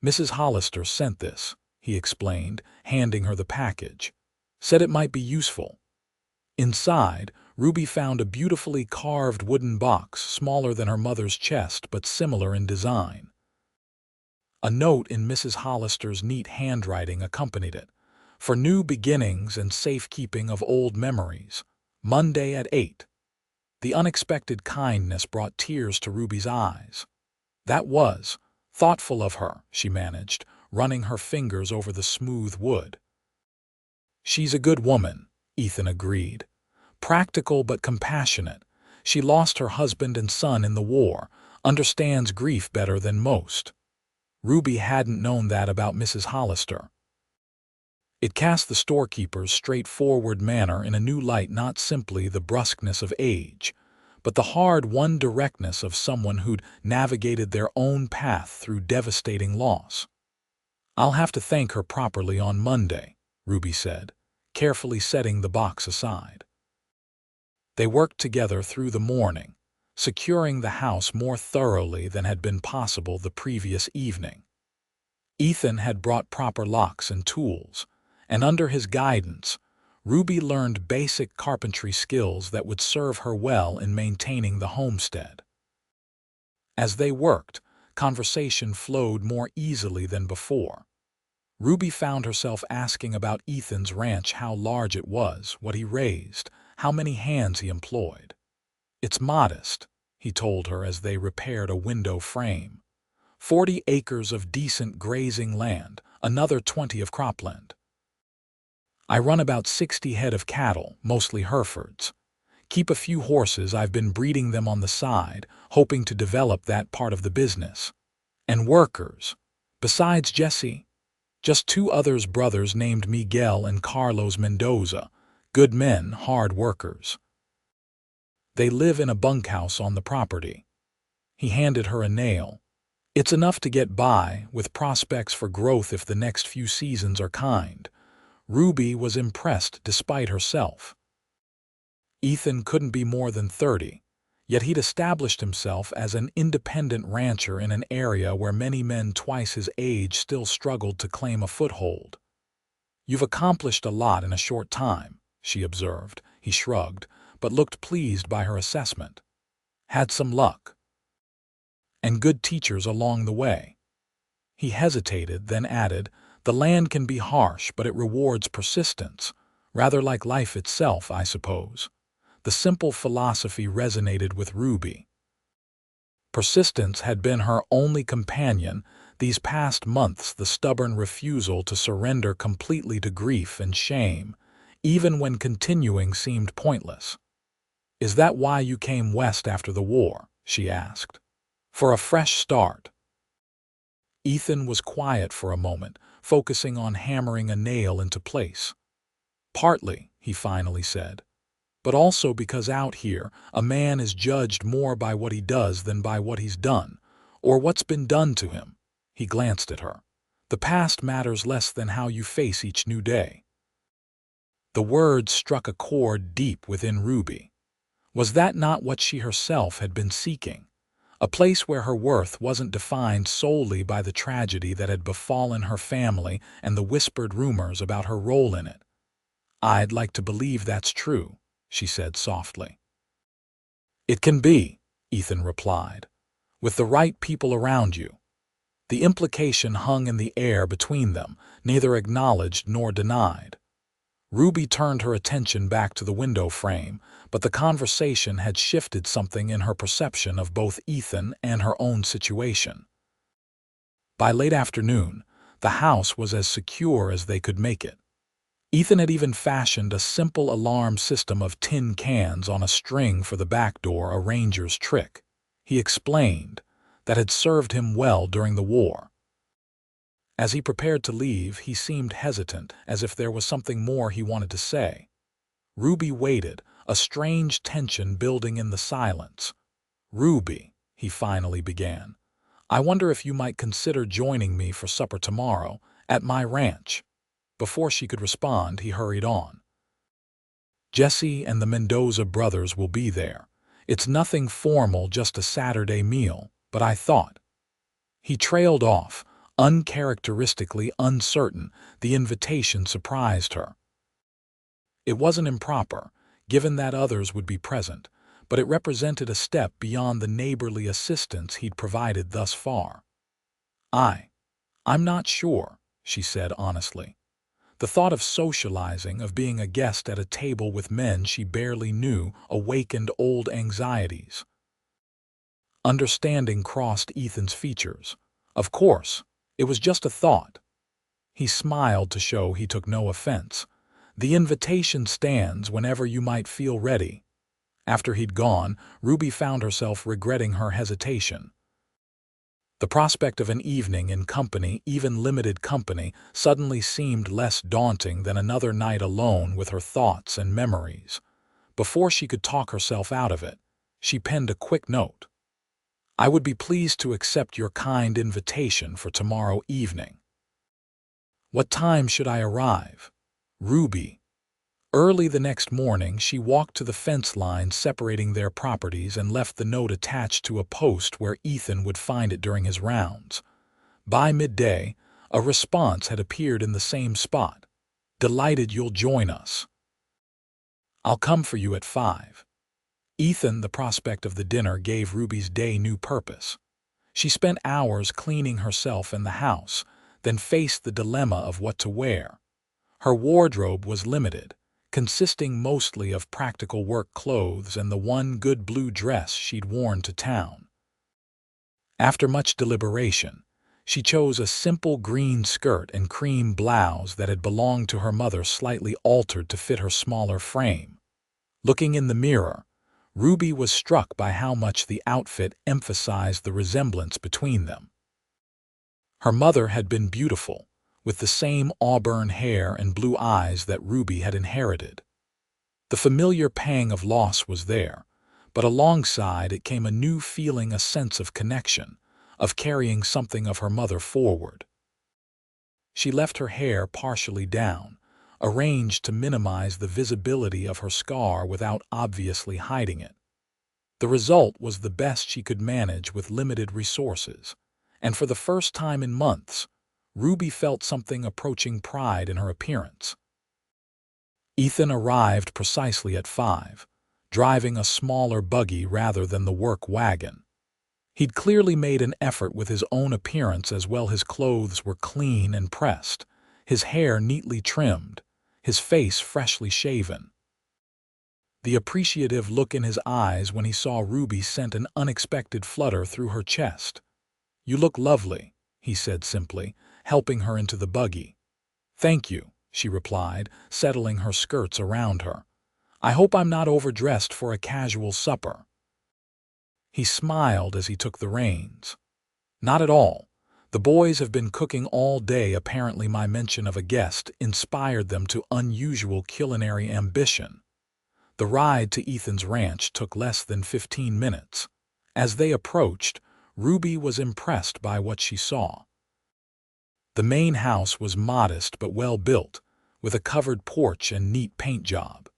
"Mrs. Hollister sent this," he explained, handing her the package. "Said it might be useful." Inside, Ruby found a beautifully carved wooden box, smaller than her mother's chest but similar in design. A note in Mrs. Hollister's neat handwriting accompanied it. "For new beginnings and safekeeping of old memories. Monday at 8. The unexpected kindness brought tears to Ruby's eyes. "That was thoughtful of her," she managed, running her fingers over the smooth wood. "She's a good woman," Ethan agreed. "Practical but compassionate. She lost her husband and son in the war, understands grief better than most." Ruby hadn't known that about Mrs. Hollister. It cast the storekeeper's straightforward manner in a new light, not simply the brusqueness of age, but the hard-won directness of someone who'd navigated their own path through devastating loss. "I'll have to thank her properly on Monday," Ruby said, carefully setting the box aside. They worked together through the morning, securing the house more thoroughly than had been possible the previous evening. Ethan had brought proper locks and tools, and under his guidance, Ruby learned basic carpentry skills that would serve her well in maintaining the homestead. As they worked, conversation flowed more easily than before. Ruby found herself asking about Ethan's ranch, how large it was, what he raised, how many hands he employed. "It's modest," he told her as they repaired a window frame. 40 acres of decent grazing land, another 20 of cropland. "I run about 60 head of cattle, mostly Herefords. Keep a few horses. I've been breeding them on the side, hoping to develop that part of the business. And workers. Besides Jesse, just 2 others, brothers named Miguel and Carlos Mendoza. Good men, hard workers. They live in a bunkhouse on the property." He handed her a nail. "It's enough to get by, with prospects for growth if the next few seasons are kind." Ruby was impressed despite herself. Ethan couldn't be more than 30, yet he'd established himself as an independent rancher in an area where many men twice his age still struggled to claim a foothold. "You've accomplished a lot in a short time," she observed. He shrugged, but looked pleased by her assessment. "Had some luck. And good teachers along the way." He hesitated, then added, "The land can be harsh, but it rewards persistence, rather like life itself, I suppose." The simple philosophy resonated with Ruby. Persistence had been her only companion these past months, the stubborn refusal to surrender completely to grief and shame, even when continuing seemed pointless. "Is that why you came west after the war?" she asked. "For a fresh start?" Ethan was quiet for a moment, focusing on hammering a nail into place. "Partly," he finally said, "but also because out here, a man is judged more by what he does than by what he's done, or what's been done to him." He glanced at her. "The past matters less than how you face each new day." The words struck a chord deep within Ruby. Was that not what she herself had been seeking? A place where her worth wasn't defined solely by the tragedy that had befallen her family and the whispered rumors about her role in it. "I'd like to believe that's true," she said softly. "It can be," Ethan replied, "with the right people around you." The implication hung in the air between them, neither acknowledged nor denied. Ruby turned her attention back to the window frame, but the conversation had shifted something in her perception of both Ethan and her own situation. By late afternoon, the house was as secure as they could make it. Ethan had even fashioned a simple alarm system of tin cans on a string for the back door, a ranger's trick, he explained, that had served him well during the war. As he prepared to leave, he seemed hesitant, as if there was something more he wanted to say. Ruby waited, a strange tension building in the silence. "Ruby," he finally began, "I wonder if you might consider joining me for supper tomorrow, at my ranch." Before she could respond, he hurried on. "Jesse and the Mendoza brothers will be there. It's nothing formal, just a Saturday meal, but I thought—" He trailed off, uncharacteristically uncertain. The invitation surprised her. It wasn't improper, given that others would be present, but it represented a step beyond the neighborly assistance he'd provided thus far. I'm not sure," she said honestly. The thought of socializing, of being a guest at a table with men she barely knew, awakened old anxieties. Understanding crossed Ethan's features. "Of course, it was just a thought." He smiled to show he took no offense. "The invitation stands whenever you might feel ready." After he'd gone, Ruby found herself regretting her hesitation. The prospect of an evening in company, even limited company, suddenly seemed less daunting than another night alone with her thoughts and memories. Before she could talk herself out of it, she penned a quick note. "I would be pleased to accept your kind invitation for tomorrow evening." "What time should I arrive?" "Ruby." Early the next morning, she walked to the fence line separating their properties and left the note attached to a post where Ethan would find it during his rounds. By midday, a response had appeared in the same spot. "Delighted you'll join us. I'll come for you at 5. Ethan, the prospect of the dinner gave Ruby's day new purpose. She spent hours cleaning herself and the house, then faced the dilemma of what to wear. Her wardrobe was limited, consisting mostly of practical work clothes and the one good blue dress she'd worn to town. After much deliberation, she chose a simple green skirt and cream blouse that had belonged to her mother, slightly altered to fit her smaller frame. Looking in the mirror, Ruby was struck by how much the outfit emphasized the resemblance between them. Her mother had been beautiful, with the same auburn hair and blue eyes that Ruby had inherited. The familiar pang of loss was there, but alongside it came a new feeling, a sense of connection, of carrying something of her mother forward. She left her hair partially down, arranged to minimize the visibility of her scar without obviously hiding it. The result was the best she could manage with limited resources, and for the first time in months, Ruby felt something approaching pride in her appearance. Ethan arrived precisely at 5, driving a smaller buggy rather than the work wagon. He'd clearly made an effort with his own appearance as well. His clothes were clean and pressed, his hair neatly trimmed, his face freshly shaven. The appreciative look in his eyes when he saw Ruby sent an unexpected flutter through her chest. "You look lovely," he said simply, helping her into the buggy. "Thank you," she replied, settling her skirts around her. I hope I'm not overdressed for a casual supper." He smiled as he took the reins. "Not at all. The boys have been cooking all day. Apparently my mention of a guest inspired them to unusual culinary ambition." The ride to Ethan's ranch took less than 15 minutes. As they approached, Ruby was impressed by what she saw. The main house was modest but well built, with a covered porch and neat paint job.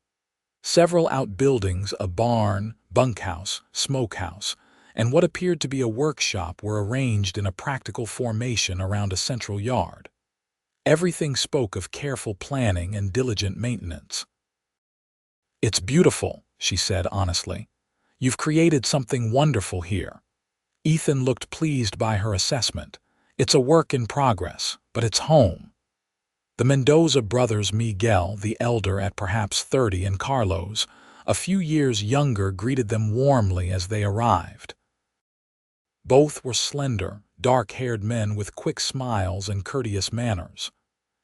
Several outbuildings, a barn, bunkhouse, smokehouse, and what appeared to be a workshop were arranged in a practical formation around a central yard. Everything spoke of careful planning and diligent maintenance. "It's beautiful," she said honestly. "You've created something wonderful here." Ethan looked pleased by her assessment. "It's a work in progress, but it's home." The Mendoza brothers, Miguel, the elder at perhaps 30, and Carlos, a few years younger, greeted them warmly as they arrived. Both were slender, dark-haired men with quick smiles and courteous manners.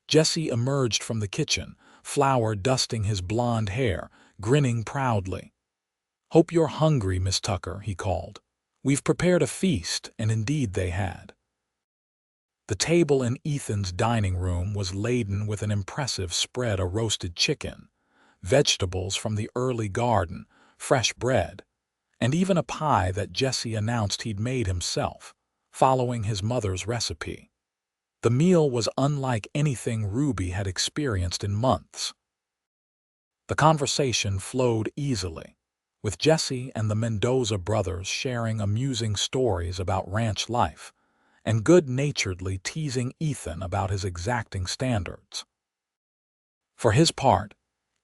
Jesse emerged from the kitchen, flour dusting his blonde hair, grinning proudly. "Hope you're hungry, Miss Tucker," he called. "We've prepared a feast," and indeed they had. The table in Ethan's dining room was laden with an impressive spread of roasted chicken, vegetables from the early garden, fresh bread, and even a pie that Jesse announced he'd made himself, following his mother's recipe. The meal was unlike anything Ruby had experienced in months. The conversation flowed easily, with Jesse and the Mendoza brothers sharing amusing stories about ranch life and good-naturedly teasing Ethan about his exacting standards. For his part,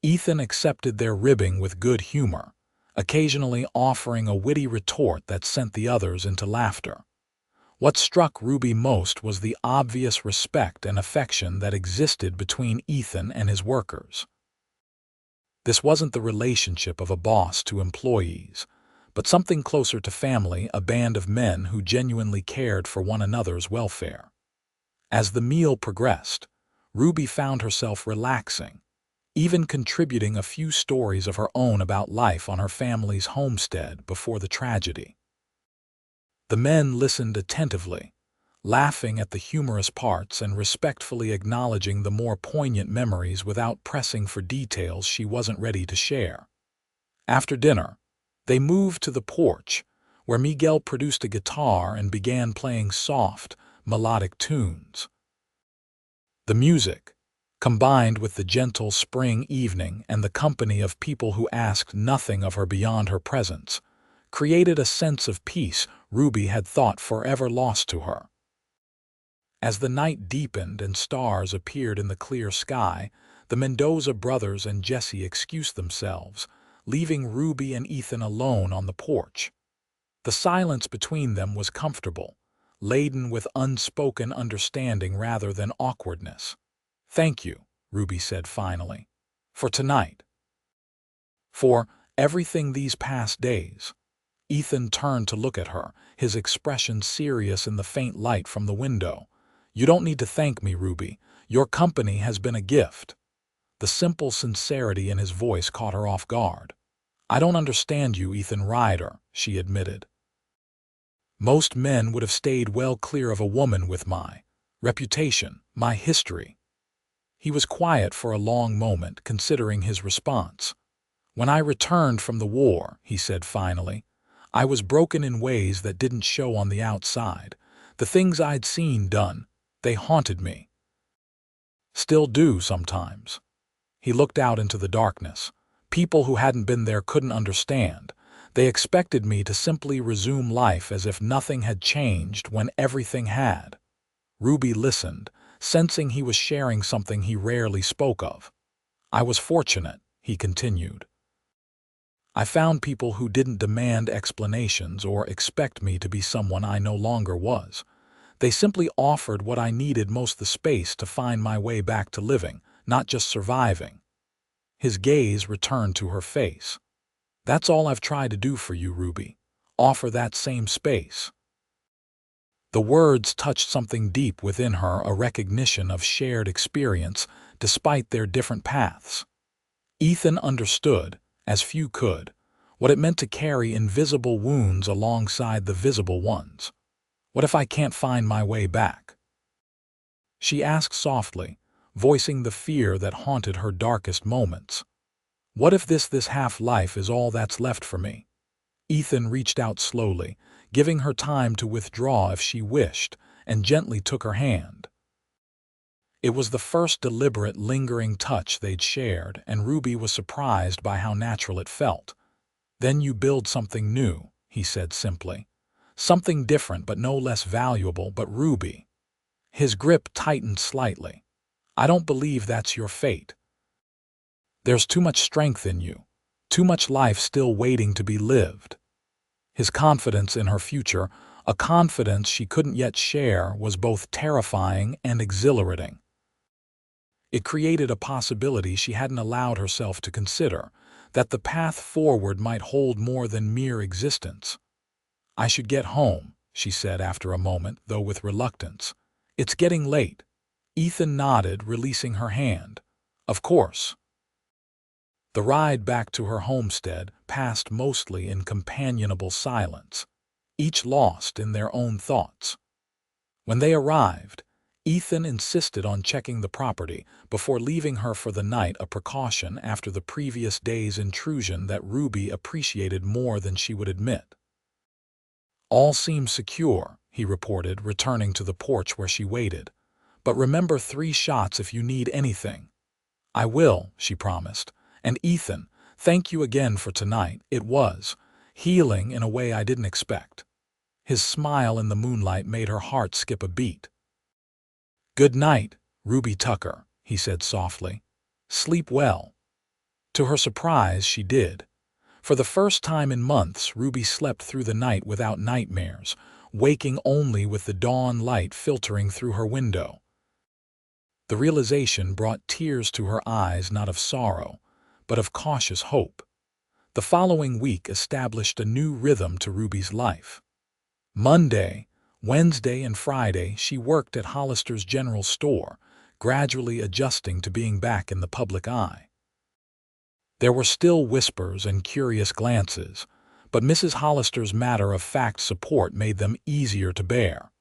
Ethan accepted their ribbing with good humor, occasionally offering a witty retort that sent the others into laughter. What struck Ruby most was the obvious respect and affection that existed between Ethan and his workers. This wasn't the relationship of a boss to employees, but something closer to family, a band of men who genuinely cared for one another's welfare. As the meal progressed, Ruby found herself relaxing, even contributing a few stories of her own about life on her family's homestead before the tragedy. The men listened attentively, laughing at the humorous parts and respectfully acknowledging the more poignant memories without pressing for details she wasn't ready to share. After dinner, they moved to the porch, where Miguel produced a guitar and began playing soft, melodic tunes. The music, combined with the gentle spring evening and the company of people who asked nothing of her beyond her presence, created a sense of peace Ruby had thought forever lost to her. As the night deepened and stars appeared in the clear sky, the Mendoza brothers and Jesse excused themselves, leaving Ruby and Ethan alone on the porch. The silence between them was comfortable, laden with unspoken understanding rather than awkwardness. "Thank you," Ruby said finally, "for tonight. For everything these past days." Ethan turned to look at her, his expression serious in the faint light from the window. "You don't need to thank me, Ruby. Your company has been a gift." The simple sincerity in his voice caught her off guard. "I don't understand you, Ethan Ryder," she admitted. "Most men would have stayed well clear of a woman with my reputation, my history." He was quiet for a long moment, considering his response. "When I returned from the war," he said finally, "I was broken in ways that didn't show on the outside. The things I'd seen done, they haunted me. Still do sometimes." He looked out into the darkness. "People who hadn't been there couldn't understand. They expected me to simply resume life as if nothing had changed when everything had." Ruby listened, sensing he was sharing something he rarely spoke of. "I was fortunate," he continued. "I found people who didn't demand explanations or expect me to be someone I no longer was. They simply offered what I needed most, the space to find my way back to living, not just surviving." His gaze returned to her face. "That's all I've tried to do for you, Ruby. Offer that same space." The words touched something deep within her, a recognition of shared experience despite their different paths. Ethan understood, as few could, what it meant to carry invisible wounds alongside the visible ones. "What if I can't find my way back?" she asked softly, voicing the fear that haunted her darkest moments. "What if this half-life is all that's left for me?" Ethan reached out slowly, giving her time to withdraw if she wished, and gently took her hand. It was the first deliberate, lingering touch they'd shared, and Ruby was surprised by how natural it felt. "Then you build something new," he said simply. "Something different but no less valuable, but Ruby." His grip tightened slightly. "I don't believe that's your fate. There's too much strength in you, too much life still waiting to be lived." His confidence in her future, a confidence she couldn't yet share, was both terrifying and exhilarating. It created a possibility she hadn't allowed herself to consider, that the path forward might hold more than mere existence. "I should get home," she said after a moment, though with reluctance. "It's getting late." Ethan nodded, releasing her hand. "Of course." The ride back to her homestead passed mostly in companionable silence, each lost in their own thoughts. When they arrived, Ethan insisted on checking the property before leaving her for the night, a precaution after the previous day's intrusion that Ruby appreciated more than she would admit. "All seems secure," he reported, returning to the porch where she waited. "But remember 3 shots if you need anything." "I will," she promised. "And Ethan, thank you again for tonight. It was healing in a way I didn't expect." His smile in the moonlight made her heart skip a beat. "Good night, Ruby Tucker," he said softly. "Sleep well." To her surprise, she did. For the first time in months, Ruby slept through the night without nightmares, waking only with the dawn light filtering through her window. The realization brought tears to her eyes, not of sorrow, but of cautious hope. The following week established a new rhythm to Ruby's life. Monday, Wednesday, and Friday she worked at Hollister's general store, gradually adjusting to being back in the public eye. There were still whispers and curious glances, but Mrs. Hollister's matter-of-fact support made them easier to bear.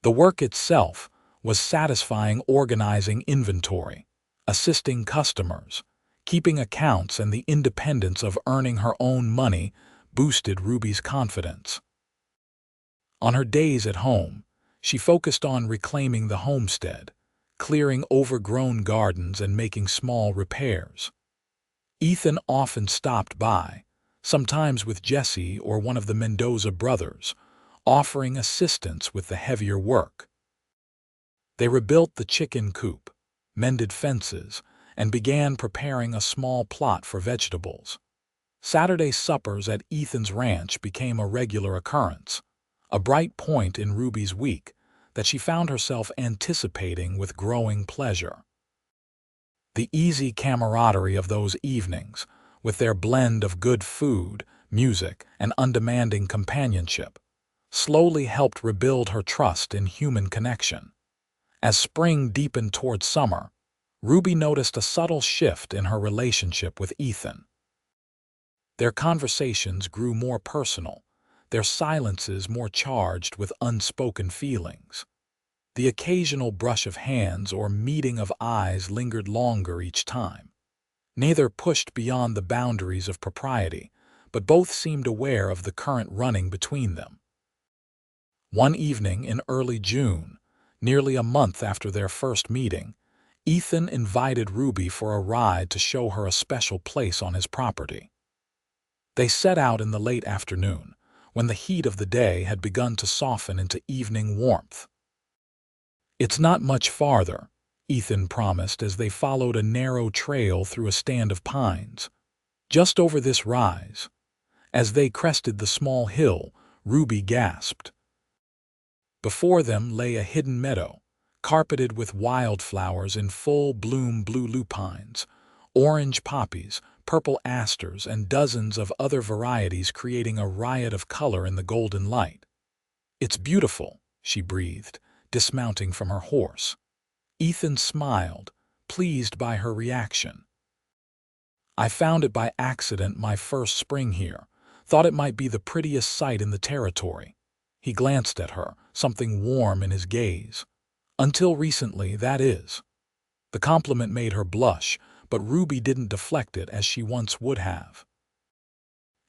The work itself was satisfying, organizing inventory, assisting customers, keeping accounts, and the independence of earning her own money boosted Ruby's confidence. On her days at home, she focused on reclaiming the homestead, clearing overgrown gardens and making small repairs. Ethan often stopped by, sometimes with Jesse or one of the Mendoza brothers, offering assistance with the heavier work. They rebuilt the chicken coop, mended fences, and began preparing a small plot for vegetables. Saturday suppers at Ethan's ranch became a regular occurrence, a bright point in Ruby's week that she found herself anticipating with growing pleasure. The easy camaraderie of those evenings, with their blend of good food, music, and undemanding companionship, slowly helped rebuild her trust in human connection. As spring deepened toward summer, Ruby noticed a subtle shift in her relationship with Ethan. Their conversations grew more personal, their silences more charged with unspoken feelings. The occasional brush of hands or meeting of eyes lingered longer each time. Neither pushed beyond the boundaries of propriety, but both seemed aware of the current running between them. One evening in early June, nearly a month after their first meeting, Ethan invited Ruby for a ride to show her a special place on his property. They set out in the late afternoon, when the heat of the day had begun to soften into evening warmth. "It's not much farther," Ethan promised as they followed a narrow trail through a stand of pines. "Just over this rise." As they crested the small hill, Ruby gasped. Before them lay a hidden meadow, carpeted with wildflowers in full bloom: blue lupines, orange poppies, purple asters, and dozens of other varieties, creating a riot of color in the golden light. "It's beautiful," she breathed, dismounting from her horse. Ethan smiled, pleased by her reaction. I found it by accident my first spring here. Thought it might be the prettiest sight in the territory." He glanced at her, something warm in his gaze. "Until recently, that is." The compliment made her blush, but Ruby didn't deflect it as she once would have.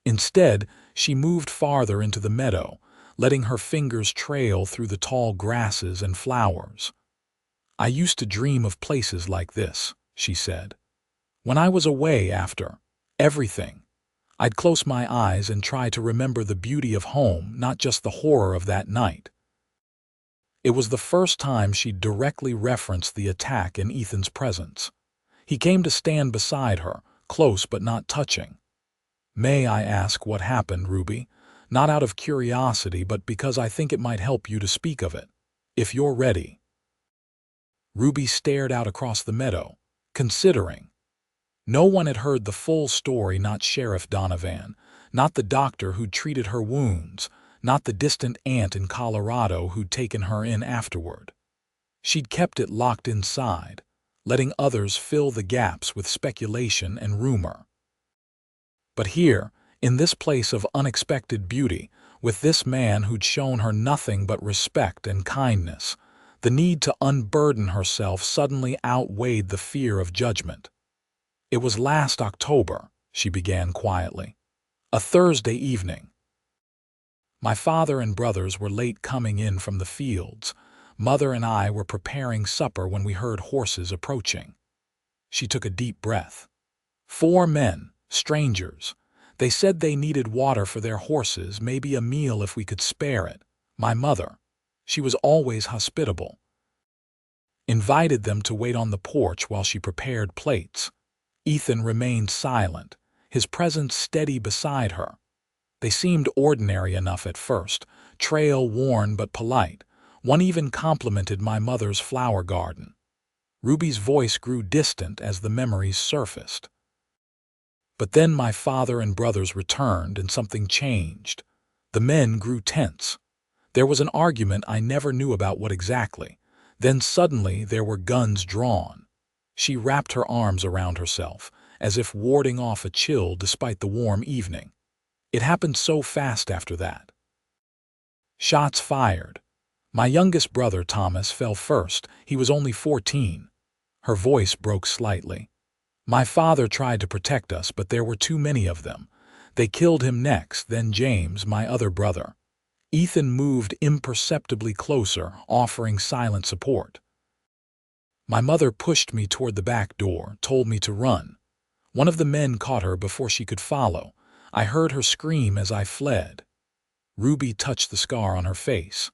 Instead, she moved farther into the meadow, letting her fingers trail through the tall grasses and flowers. "I used to dream of places like this," she said. "When I was away after everything, I'd close my eyes and try to remember the beauty of home, not just the horror of that night." It was the first time she'd directly referenced the attack in Ethan's presence. He came to stand beside her, close but not touching. "May I ask what happened, Ruby? Not out of curiosity, but because I think it might help you to speak of it. If you're ready." Ruby stared out across the meadow, considering. No one had heard the full story, not Sheriff Donovan, not the doctor who'd treated her wounds, not the distant aunt in Colorado who'd taken her in afterward. She'd kept it locked inside, letting others fill the gaps with speculation and rumor. But here, in this place of unexpected beauty, with this man who'd shown her nothing but respect and kindness, the need to unburden herself suddenly outweighed the fear of judgment. "It was last October," she began quietly. "A Thursday evening. My father and brothers were late coming in from the fields. Mother and I were preparing supper when we heard horses approaching." She took a deep breath. "4 men, strangers. They said they needed water for their horses, maybe a meal if we could spare it. My mother, she was always hospitable, invited them to wait on the porch while she prepared plates." Ethan remained silent, his presence steady beside her. They seemed ordinary enough at first, trail-worn but polite. One even complimented my mother's flower garden. Ruby's voice grew distant as the memories surfaced. "But then my father and brothers returned and something changed. The men grew tense. There was an argument I never knew about what exactly. Then suddenly there were guns drawn." She wrapped her arms around herself, as if warding off a chill despite the warm evening. "It happened so fast after that. Shots fired. My youngest brother, Thomas, fell first. He was only 14. Her voice broke slightly. "My father tried to protect us, but there were too many of them. They killed him next, then James, my other brother." Ethan moved imperceptibly closer, offering silent support. "My mother pushed me toward the back door, told me to run. One of the men caught her before she could follow. I heard her scream as I fled." Ruby touched the scar on her face.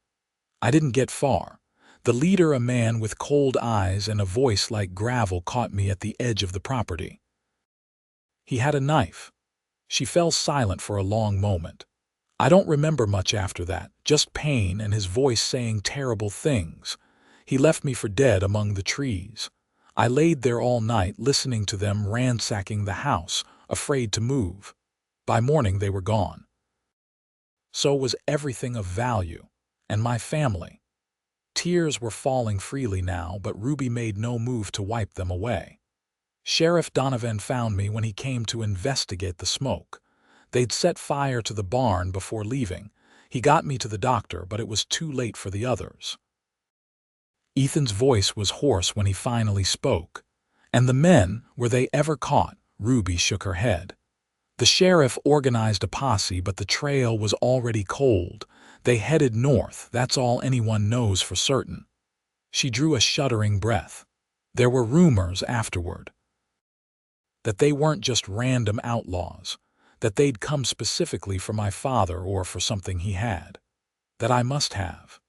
"I didn't get far. The leader, a man with cold eyes and a voice like gravel, caught me at the edge of the property. He had a knife." She fell silent for a long moment. "I don't remember much after that, just pain and his voice saying terrible things. He left me for dead among the trees. I laid there all night listening to them ransacking the house, afraid to move. By morning they were gone. So was everything of value, and my family." Tears were falling freely now, but Ruby made no move to wipe them away. "Sheriff Donovan found me when he came to investigate the smoke. They'd set fire to the barn before leaving. He got me to the doctor, but it was too late for the others." Ethan's voice was hoarse when he finally spoke. "And the men, were they ever caught?" Ruby shook her head. "The sheriff organized a posse, but the trail was already cold. They headed north, that's all anyone knows for certain." She drew a shuddering breath. "There were rumors afterward that they weren't just random outlaws, that they'd come specifically for my father or for something he had. That I must have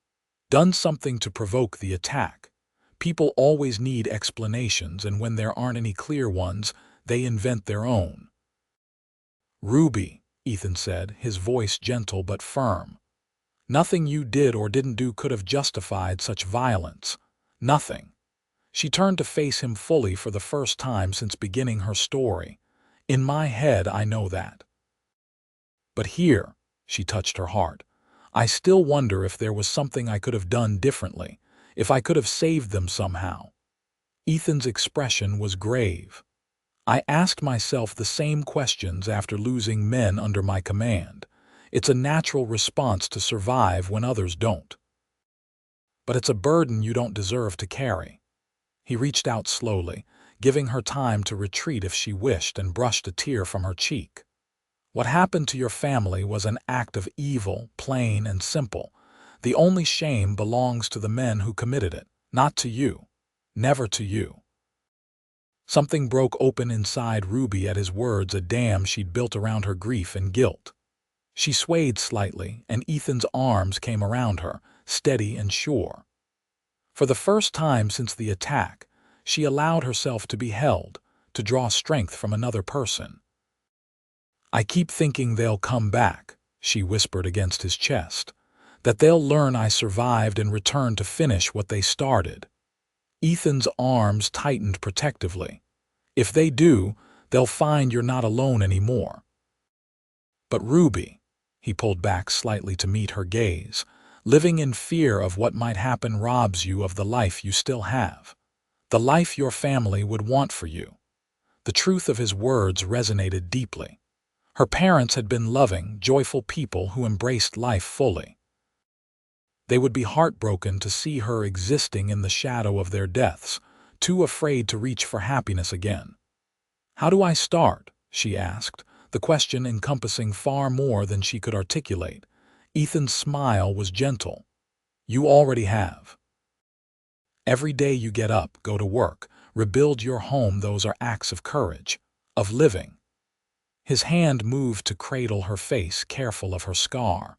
done something to provoke the attack. People always need explanations, and when there aren't any clear ones, they invent their own." "Ruby," Ethan said, his voice gentle but firm. "Nothing you did or didn't do could have justified such violence. Nothing." She turned to face him fully for the first time since beginning her story. "In my head, I know that. But here," she touched her heart, "I still wonder if there was something I could have done differently, if I could have saved them somehow." Ethan's expression was grave. I asked myself the same questions after losing men under my command. It's a natural response to survive when others don't. But it's a burden you don't deserve to carry. He reached out slowly, giving her time to retreat if she wished, and brushed a tear from her cheek. What happened to your family was an act of evil, plain and simple. The only shame belongs to the men who committed it, not to you. Never to you. Something broke open inside Ruby at his words, a dam she'd built around her grief and guilt. She swayed slightly, and Ethan's arms came around her, steady and sure. For the first time since the attack, she allowed herself to be held, to draw strength from another person. "I keep thinking they'll come back," she whispered against his chest, "that they'll learn I survived and return to finish what they started." Ethan's arms tightened protectively. "If they do, they'll find you're not alone anymore." "But Ruby," he pulled back slightly to meet her gaze, "living in fear of what might happen robs you of the life you still have. The life your family would want for you." The truth of his words resonated deeply. Her parents had been loving, joyful people who embraced life fully. They would be heartbroken to see her existing in the shadow of their deaths, too afraid to reach for happiness again. "How do I start?" she asked, the question encompassing far more than she could articulate. Ethan's smile was gentle. "You already have. Every day you get up, go to work, rebuild your home, those are acts of courage, of living." His hand moved to cradle her face, careful of her scar.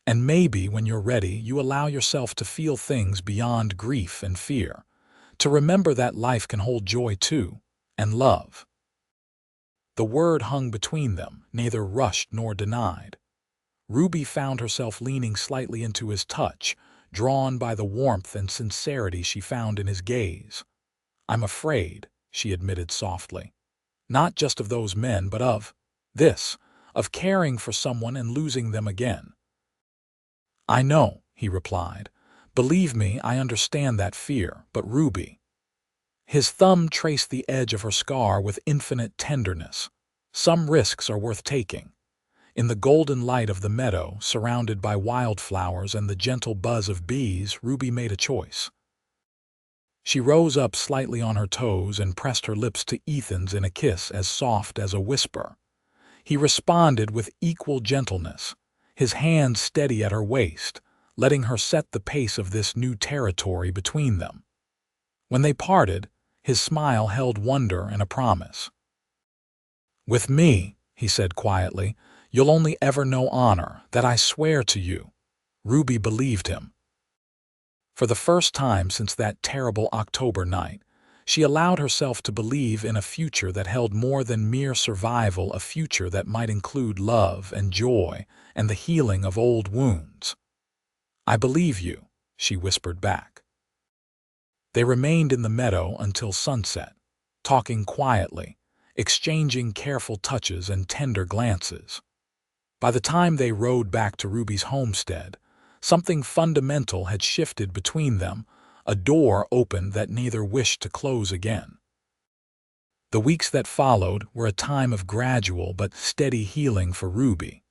"And maybe when you're ready, you allow yourself to feel things beyond grief and fear, to remember that life can hold joy too, and love." The word hung between them, neither rushed nor denied. Ruby found herself leaning slightly into his touch, drawn by the warmth and sincerity she found in his gaze. "I'm afraid," she admitted softly. "Not just of those men, but of this, of caring for someone and losing them again." "I know," he replied. "Believe me, I understand that fear, but Ruby—" His thumb traced the edge of her scar with infinite tenderness. "Some risks are worth taking." In the golden light of the meadow, surrounded by wildflowers and the gentle buzz of bees, Ruby made a choice. She rose up slightly on her toes and pressed her lips to Ethan's in a kiss as soft as a whisper. He responded with equal gentleness, his hand steady at her waist, letting her set the pace of this new territory between them. When they parted, his smile held wonder and a promise. "With me," he said quietly, "you'll only ever know honor, that I swear to you." Ruby believed him. For the first time since that terrible October night, she allowed herself to believe in a future that held more than mere survival, a future that might include love and joy and the healing of old wounds. "I believe you," she whispered back. They remained in the meadow until sunset, talking quietly, exchanging careful touches and tender glances. By the time they rode back to Ruby's homestead, something fundamental had shifted between them, a door opened that neither wished to close again. The weeks that followed were a time of gradual but steady healing for Ruby.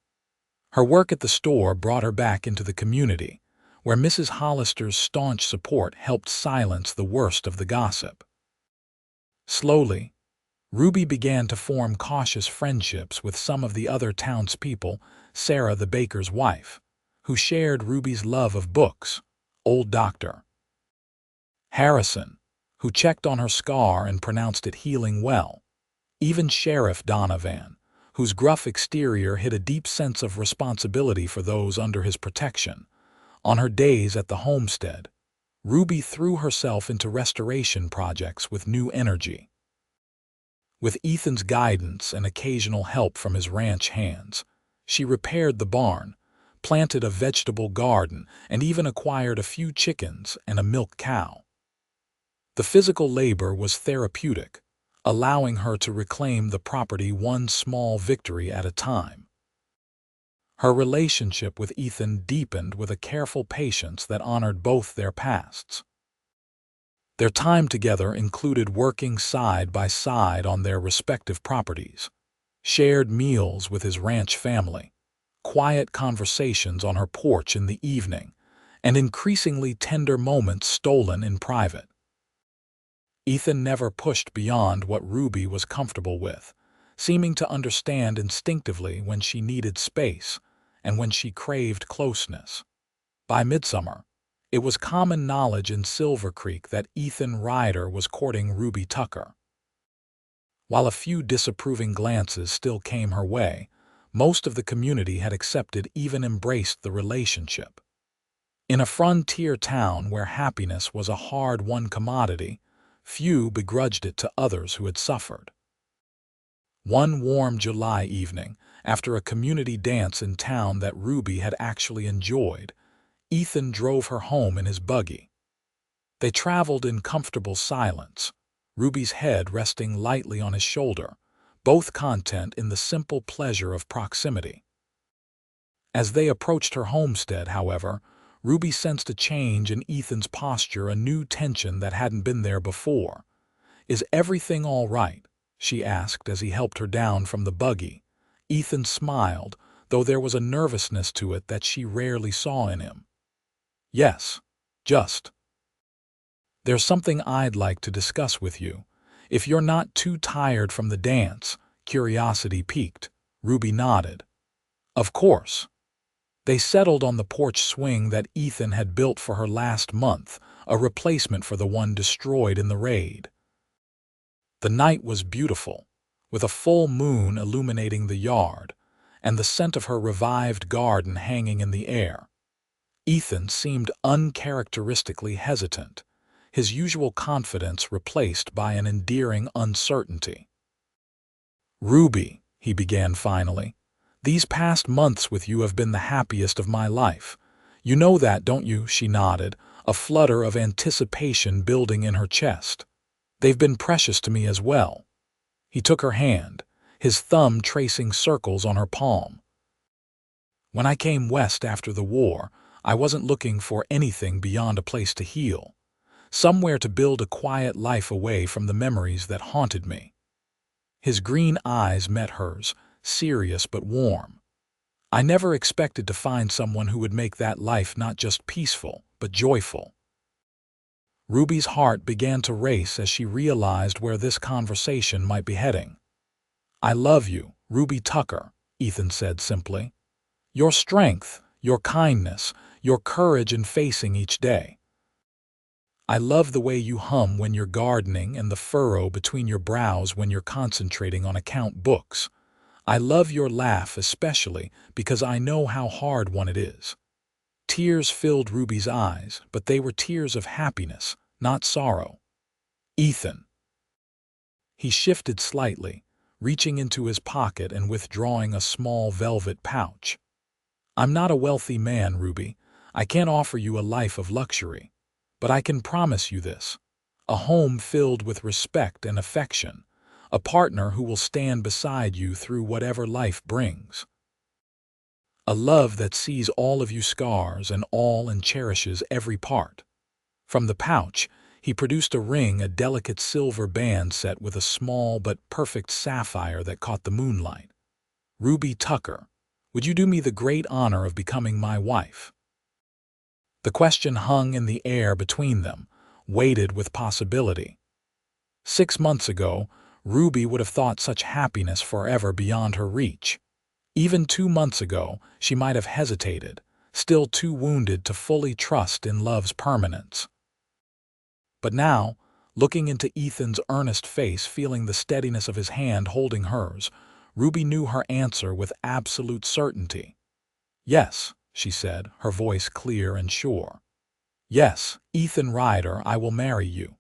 Her work at the store brought her back into the community, where Mrs. Hollister's staunch support helped silence the worst of the gossip. Slowly, Ruby began to form cautious friendships with some of the other townspeople, Sarah, the baker's wife, who shared Ruby's love of books, old Dr. Harrison, who checked on her scar and pronounced it healing well, even Sheriff Donovan, whose gruff exterior hid a deep sense of responsibility for those under his protection. On her days at the homestead, Ruby threw herself into restoration projects with new energy. With Ethan's guidance and occasional help from his ranch hands, she repaired the barn, planted a vegetable garden, and even acquired a few chickens and a milk cow. The physical labor was therapeutic, allowing her to reclaim the property one small victory at a time. Her relationship with Ethan deepened with a careful patience that honored both their pasts. Their time together included working side by side on their respective properties, shared meals with his ranch family, quiet conversations on her porch in the evening, and increasingly tender moments stolen in private. Ethan never pushed beyond what Ruby was comfortable with, seeming to understand instinctively when she needed space and when she craved closeness. By midsummer, it was common knowledge in Silver Creek that Ethan Ryder was courting Ruby Tucker. While a few disapproving glances still came her way, most of the community had accepted, even embraced the relationship. In a frontier town where happiness was a hard-won commodity, few begrudged it to others who had suffered. One warm July evening, after a community dance in town that Ruby had actually enjoyed, Ethan drove her home in his buggy. They traveled in comfortable silence, Ruby's head resting lightly on his shoulder, both content in the simple pleasure of proximity. As they approached her homestead, however, Ruby sensed a change in Ethan's posture, a new tension that hadn't been there before. "Is everything all right?" she asked as he helped her down from the buggy. Ethan smiled, though there was a nervousness to it that she rarely saw in him. "Yes, just. There's something I'd like to discuss with you. If you're not too tired from the dance," curiosity piqued. Ruby nodded. "Of course." They settled on the porch swing that Ethan had built for her last month, a replacement for the one destroyed in the raid. The night was beautiful, with a full moon illuminating the yard, and the scent of her revived garden hanging in the air. Ethan seemed uncharacteristically hesitant, his usual confidence replaced by an endearing uncertainty. "Ruby," he began finally, "these past months with you have been the happiest of my life. You know that, don't you?" She nodded, a flutter of anticipation building in her chest. "They've been precious to me as well." He took her hand, his thumb tracing circles on her palm. "When I came west after the war, I wasn't looking for anything beyond a place to heal, somewhere to build a quiet life away from the memories that haunted me." His green eyes met hers, serious but warm. "I never expected to find someone who would make that life not just peaceful, but joyful." Ruby's heart began to race as she realized where this conversation might be heading. "I love you, Ruby Tucker," Ethan said simply. "Your strength, your kindness, your courage in facing each day. I love the way you hum when you're gardening and the furrow between your brows when you're concentrating on account books. I love your laugh especially because I know how hard one it is." Tears filled Ruby's eyes, but they were tears of happiness, not sorrow. "Ethan." He shifted slightly, reaching into his pocket and withdrawing a small velvet pouch. "I'm not a wealthy man, Ruby. I can't offer you a life of luxury. But I can promise you this: a home filled with respect and affection, a partner who will stand beside you through whatever life brings. A love that sees all of you scars and cherishes every part." From the pouch, he produced a ring, a delicate silver band set with a small but perfect sapphire that caught the moonlight. "Ruby Tucker, would you do me the great honor of becoming my wife?" The question hung in the air between them, weighted with possibility. 6 months ago, Ruby would have thought such happiness forever beyond her reach. Even 2 months ago, she might have hesitated, still too wounded to fully trust in love's permanence. But now, looking into Ethan's earnest face, feeling the steadiness of his hand holding hers, Ruby knew her answer with absolute certainty. "Yes," she said, her voice clear and sure. "Yes, Ethan Ryder, I will marry you."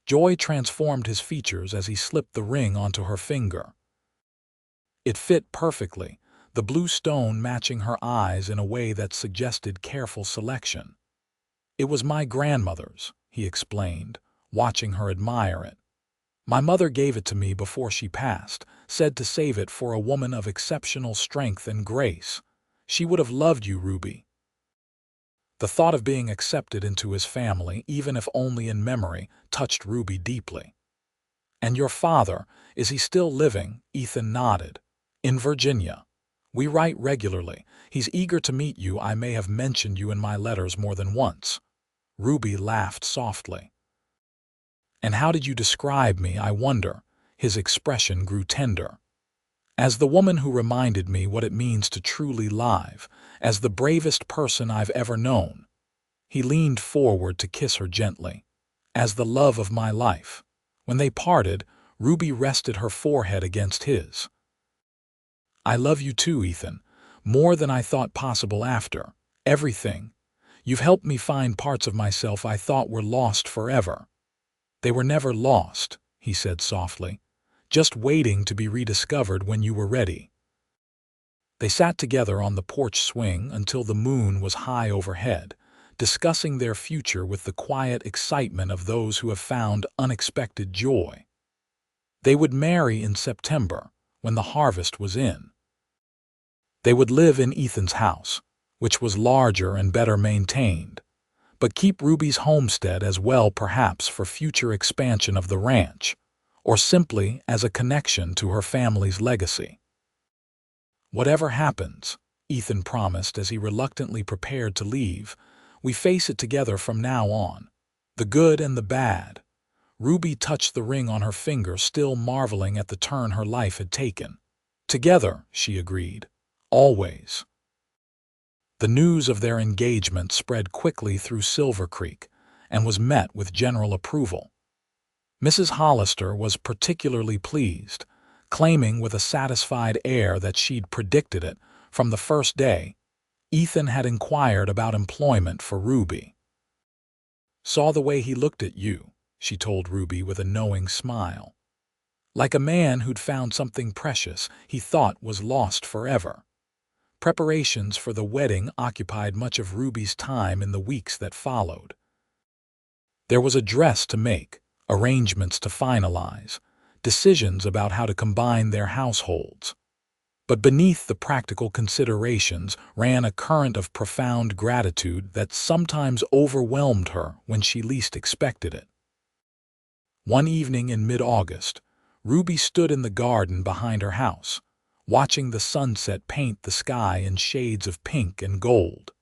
Joy transformed his features as he slipped the ring onto her finger. It fit perfectly, the blue stone matching her eyes in a way that suggested careful selection. "It was my grandmother's," he explained, watching her admire it. "My mother gave it to me before she passed, said to save it for a woman of exceptional strength and grace. She would have loved you, Ruby." The thought of being accepted into his family, even if only in memory, touched Ruby deeply. "And your father, is he still living?" Ethan nodded. "In Virginia. We write regularly. He's eager to meet you. I may have mentioned you in my letters more than once." Ruby laughed softly. "And how did you describe me, I wonder?" His expression grew tender. "As the woman who reminded me what it means to truly live, as the bravest person I've ever known." He leaned forward to kiss her gently. "As the love of my life." When they parted, Ruby rested her forehead against his. "I love you too, Ethan, more than I thought possible after everything. You've helped me find parts of myself I thought were lost forever." "They were never lost," he said softly, "just waiting to be rediscovered when you were ready." They sat together on the porch swing until the moon was high overhead, discussing their future with the quiet excitement of those who have found unexpected joy. They would marry in September, when the harvest was in. They would live in Ethan's house, which was larger and better maintained, but keep Ruby's homestead as well, perhaps for future expansion of the ranch, or simply as a connection to her family's legacy. "Whatever happens," Ethan promised as he reluctantly prepared to leave, "we face it together from now on. The good and the bad." Ruby touched the ring on her finger, still marveling at the turn her life had taken. "Together," she agreed. "Always." The news of their engagement spread quickly through Silver Creek and was met with general approval. Mrs. Hollister was particularly pleased, claiming with a satisfied air that she'd predicted it from the first day. Ethan had inquired about employment for Ruby. "Saw the way he looked at you," she told Ruby with a knowing smile. "Like a man who'd found something precious he thought was lost forever." Preparations for the wedding occupied much of Ruby's time in the weeks that followed. There was a dress to make, arrangements to finalize, decisions about how to combine their households. But beneath the practical considerations ran a current of profound gratitude that sometimes overwhelmed her when she least expected it. One evening in mid-August, Ruby stood in the garden behind her house, watching the sunset paint the sky in shades of pink and gold.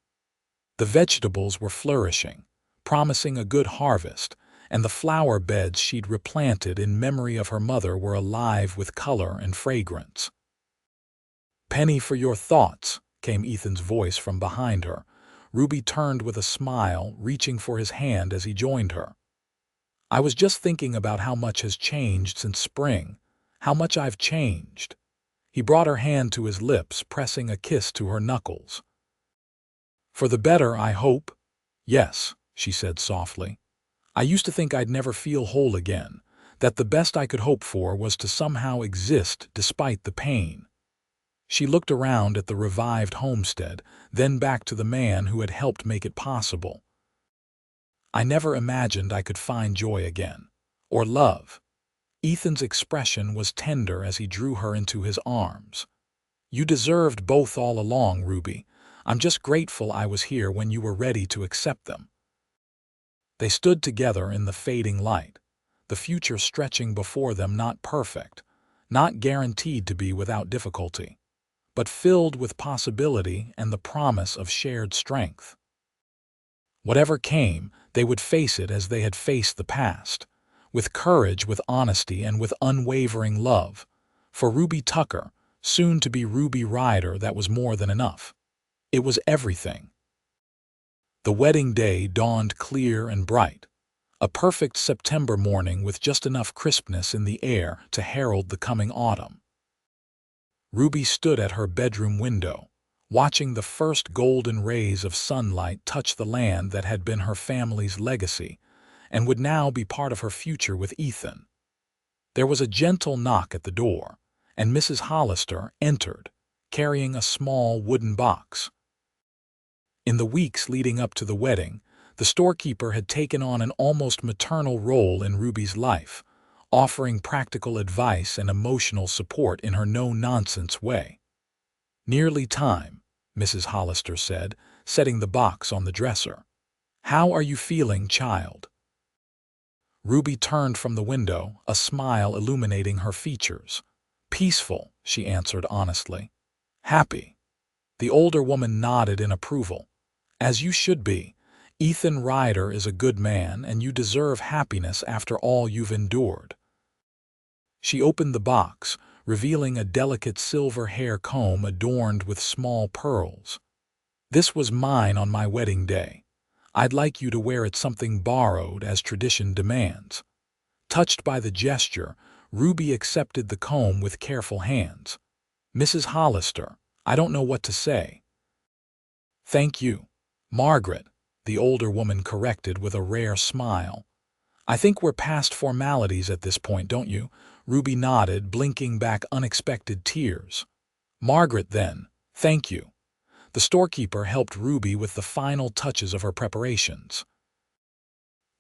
The vegetables were flourishing, promising a good harvest, and the flower beds she'd replanted in memory of her mother were alive with color and fragrance. "Penny for your thoughts," came Ethan's voice from behind her. Ruby turned with a smile, reaching for his hand as he joined her. "I was just thinking about how much has changed since spring, how much I've changed." He brought her hand to his lips, pressing a kiss to her knuckles. "For the better, I hope." "Yes," she said softly. "I used to think I'd never feel whole again, that the best I could hope for was to somehow exist despite the pain." She looked around at the revived homestead, then back to the man who had helped make it possible. "I never imagined I could find joy again, or love." Ethan's expression was tender as he drew her into his arms. "You deserved both all along, Ruby. I'm just grateful I was here when you were ready to accept them." They stood together in the fading light, the future stretching before them, not perfect, not guaranteed to be without difficulty, but filled with possibility and the promise of shared strength. Whatever came, they would face it as they had faced the past, with courage, with honesty, and with unwavering love. For Ruby Tucker, soon to be Ruby Ryder, that was more than enough. It was everything. The wedding day dawned clear and bright, a perfect September morning with just enough crispness in the air to herald the coming autumn. Ruby stood at her bedroom window, watching the first golden rays of sunlight touch the land that had been her family's legacy and would now be part of her future with Ethan. There was a gentle knock at the door, and Mrs. Hollister entered, carrying a small wooden box. In the weeks leading up to the wedding, the storekeeper had taken on an almost maternal role in Ruby's life, offering practical advice and emotional support in her no-nonsense way. "Nearly time," Mrs. Hollister said, setting the box on the dresser. "How are you feeling, child?" Ruby turned from the window, a smile illuminating her features. "Peaceful," she answered honestly. "Happy." The older woman nodded in approval. "As you should be. Ethan Ryder is a good man, and you deserve happiness after all you've endured." She opened the box, revealing a delicate silver hair comb adorned with small pearls. "This was mine on my wedding day. I'd like you to wear it something borrowed as tradition demands." Touched by the gesture, Ruby accepted the comb with careful hands. "Mrs. Hollister, I don't know what to say." "Thank you, Margaret," the older woman corrected with a rare smile. "I think we're past formalities at this point, don't you?" Ruby nodded, blinking back unexpected tears. "Margaret, then. Thank you." The storekeeper helped Ruby with the final touches of her preparations.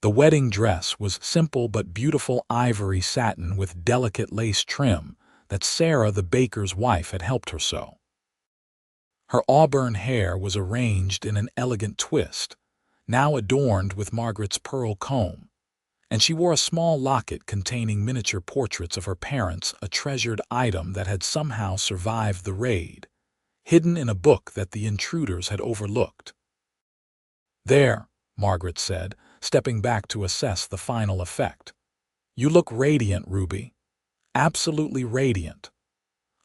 The wedding dress was simple but beautiful ivory satin with delicate lace trim that Sarah, the baker's wife, had helped her sew. Her auburn hair was arranged in an elegant twist, now adorned with Margaret's pearl comb, and she wore a small locket containing miniature portraits of her parents, a treasured item that had somehow survived the raid, hidden in a book that the intruders had overlooked. "There," Margaret said, stepping back to assess the final effect. "You look radiant, Ruby. Absolutely radiant."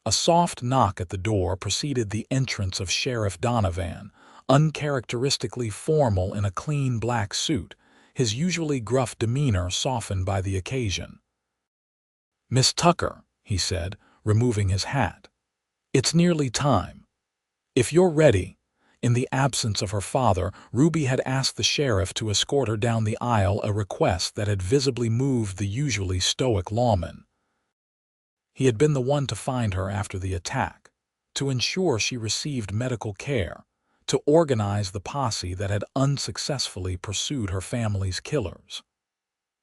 A soft knock at the door preceded the entrance of Sheriff Donovan, uncharacteristically formal in a clean black suit, his usually gruff demeanor softened by the occasion. "Miss Tucker," he said, removing his hat, "it's nearly time. If you're ready." In the absence of her father, Ruby had asked the sheriff to escort her down the aisle, a request that had visibly moved the usually stoic lawman. He had been the one to find her after the attack, to ensure she received medical care, to organize the posse that had unsuccessfully pursued her family's killers.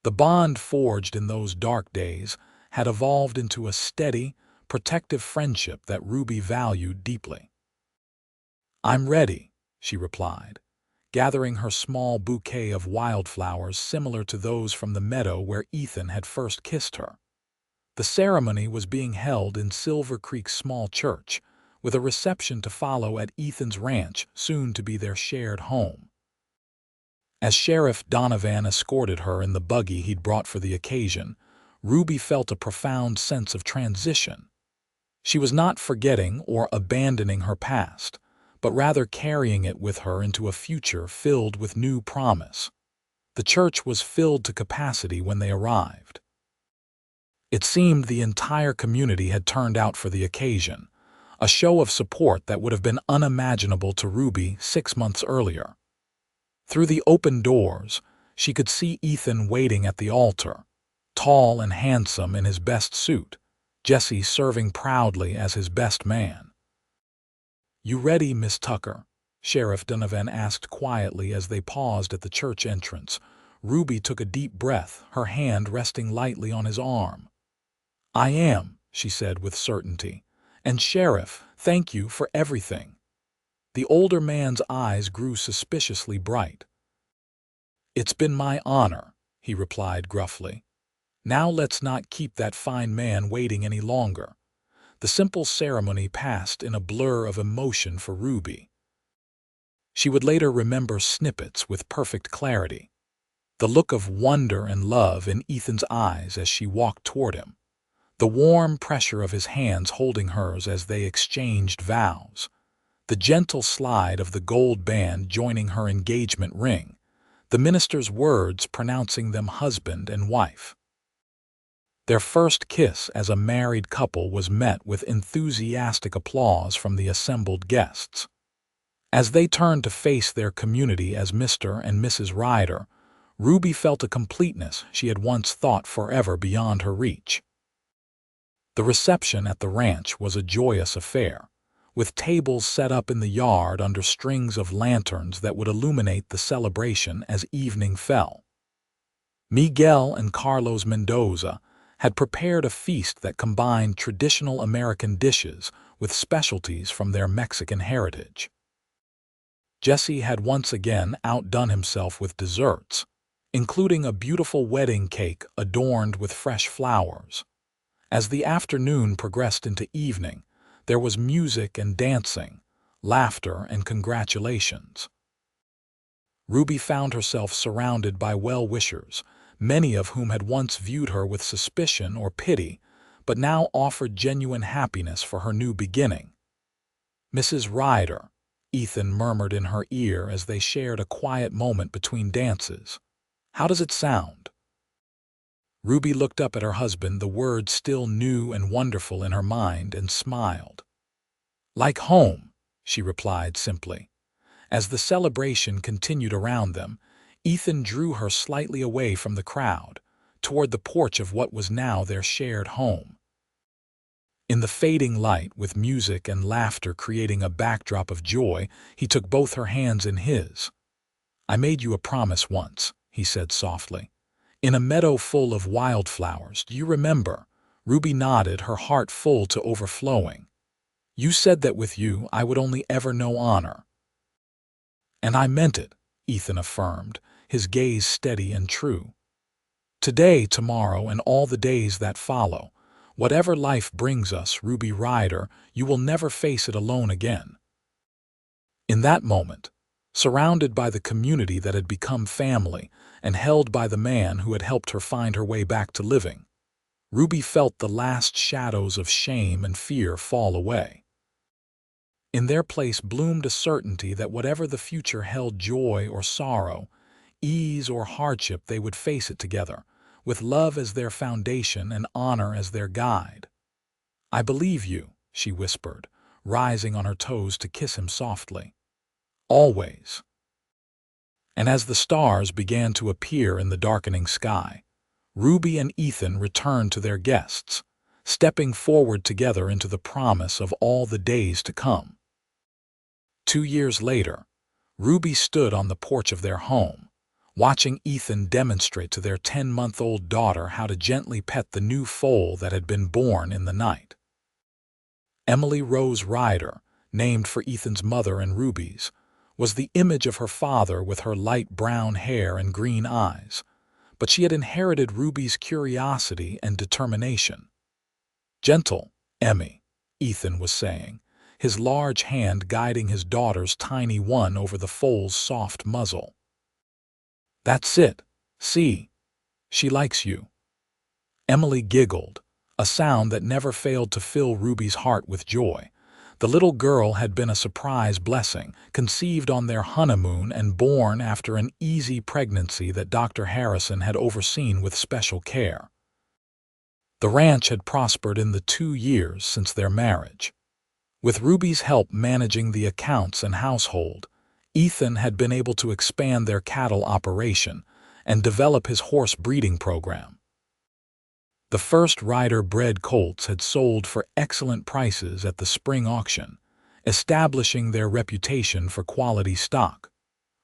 The bond forged in those dark days had evolved into a steady, protective friendship that Ruby valued deeply. "I'm ready," she replied, gathering her small bouquet of wildflowers similar to those from the meadow where Ethan had first kissed her. The ceremony was being held in Silver Creek's small church, with a reception to follow at Ethan's ranch, soon to be their shared home. As Sheriff Donovan escorted her in the buggy he'd brought for the occasion, Ruby felt a profound sense of transition. She was not forgetting or abandoning her past, but rather carrying it with her into a future filled with new promise. The church was filled to capacity when they arrived. It seemed the entire community had turned out for the occasion, a show of support that would have been unimaginable to Ruby 6 months earlier. Through the open doors, she could see Ethan waiting at the altar, tall and handsome in his best suit, Jesse serving proudly as his best man. "You ready, Miss Tucker?" Sheriff Donovan asked quietly as they paused at the church entrance. Ruby took a deep breath, her hand resting lightly on his arm. "I am," she said with certainty. "And Sheriff, thank you for everything." The older man's eyes grew suspiciously bright. "It's been my honor," he replied gruffly. "Now let's not keep that fine man waiting any longer." The simple ceremony passed in a blur of emotion for Ruby. She would later remember snippets with perfect clarity. The look of wonder and love in Ethan's eyes as she walked toward him. The warm pressure of his hands holding hers as they exchanged vows. The gentle slide of the gold band joining her engagement ring. The minister's words pronouncing them husband and wife. Their first kiss as a married couple was met with enthusiastic applause from the assembled guests. As they turned to face their community as Mr. and Mrs. Ryder, Ruby felt a completeness she had once thought forever beyond her reach. The reception at the ranch was a joyous affair, with tables set up in the yard under strings of lanterns that would illuminate the celebration as evening fell. Miguel and Carlos Mendoza had prepared a feast that combined traditional American dishes with specialties from their Mexican heritage. Jesse had once again outdone himself with desserts, including a beautiful wedding cake adorned with fresh flowers. As the afternoon progressed into evening, there was music and dancing, laughter and congratulations. Ruby found herself surrounded by well-wishers, many of whom had once viewed her with suspicion or pity, but now offered genuine happiness for her new beginning. "Mrs. Ryder," Ethan murmured in her ear as they shared a quiet moment between dances. "How does it sound?" Ruby looked up at her husband, the words still new and wonderful in her mind, and smiled. "Like home," she replied simply. As the celebration continued around them, Ethan drew her slightly away from the crowd, toward the porch of what was now their shared home. In the fading light, with music and laughter creating a backdrop of joy, he took both her hands in his. "I made you a promise once," he said softly. "In a meadow full of wildflowers, do you remember?" Ruby nodded, her heart full to overflowing. "You said that with you I would only ever know honor." "And I meant it," Ethan affirmed, his gaze steady and true. "Today, tomorrow, and all the days that follow, whatever life brings us, Ruby Ryder, you will never face it alone again." In that moment, surrounded by the community that had become family and held by the man who had helped her find her way back to living, Ruby felt the last shadows of shame and fear fall away. In their place bloomed a certainty that whatever the future held, joy or sorrow, ease or hardship, they would face it together, with love as their foundation and honor as their guide. "I believe you," she whispered, rising on her toes to kiss him softly. "Always." And as the stars began to appear in the darkening sky, Ruby and Ethan returned to their guests, stepping forward together into the promise of all the days to come. 2 years later, Ruby stood on the porch of their home, watching Ethan demonstrate to their 10-month-old daughter how to gently pet the new foal that had been born in the night. Emily Rose Ryder, named for Ethan's mother and Ruby's, was the image of her father with her light brown hair and green eyes, but she had inherited Ruby's curiosity and determination. "Gentle, Emmy," Ethan was saying, his large hand guiding his daughter's tiny one over the foal's soft muzzle. "That's it. See? She likes you." Emily giggled, a sound that never failed to fill Ruby's heart with joy. The little girl had been a surprise blessing, conceived on their honeymoon and born after an easy pregnancy that Dr. Harrison had overseen with special care. The ranch had prospered in the 2 years since their marriage. With Ruby's help managing the accounts and household, Ethan had been able to expand their cattle operation and develop his horse breeding program. The first Ryder-bred colts had sold for excellent prices at the spring auction, establishing their reputation for quality stock.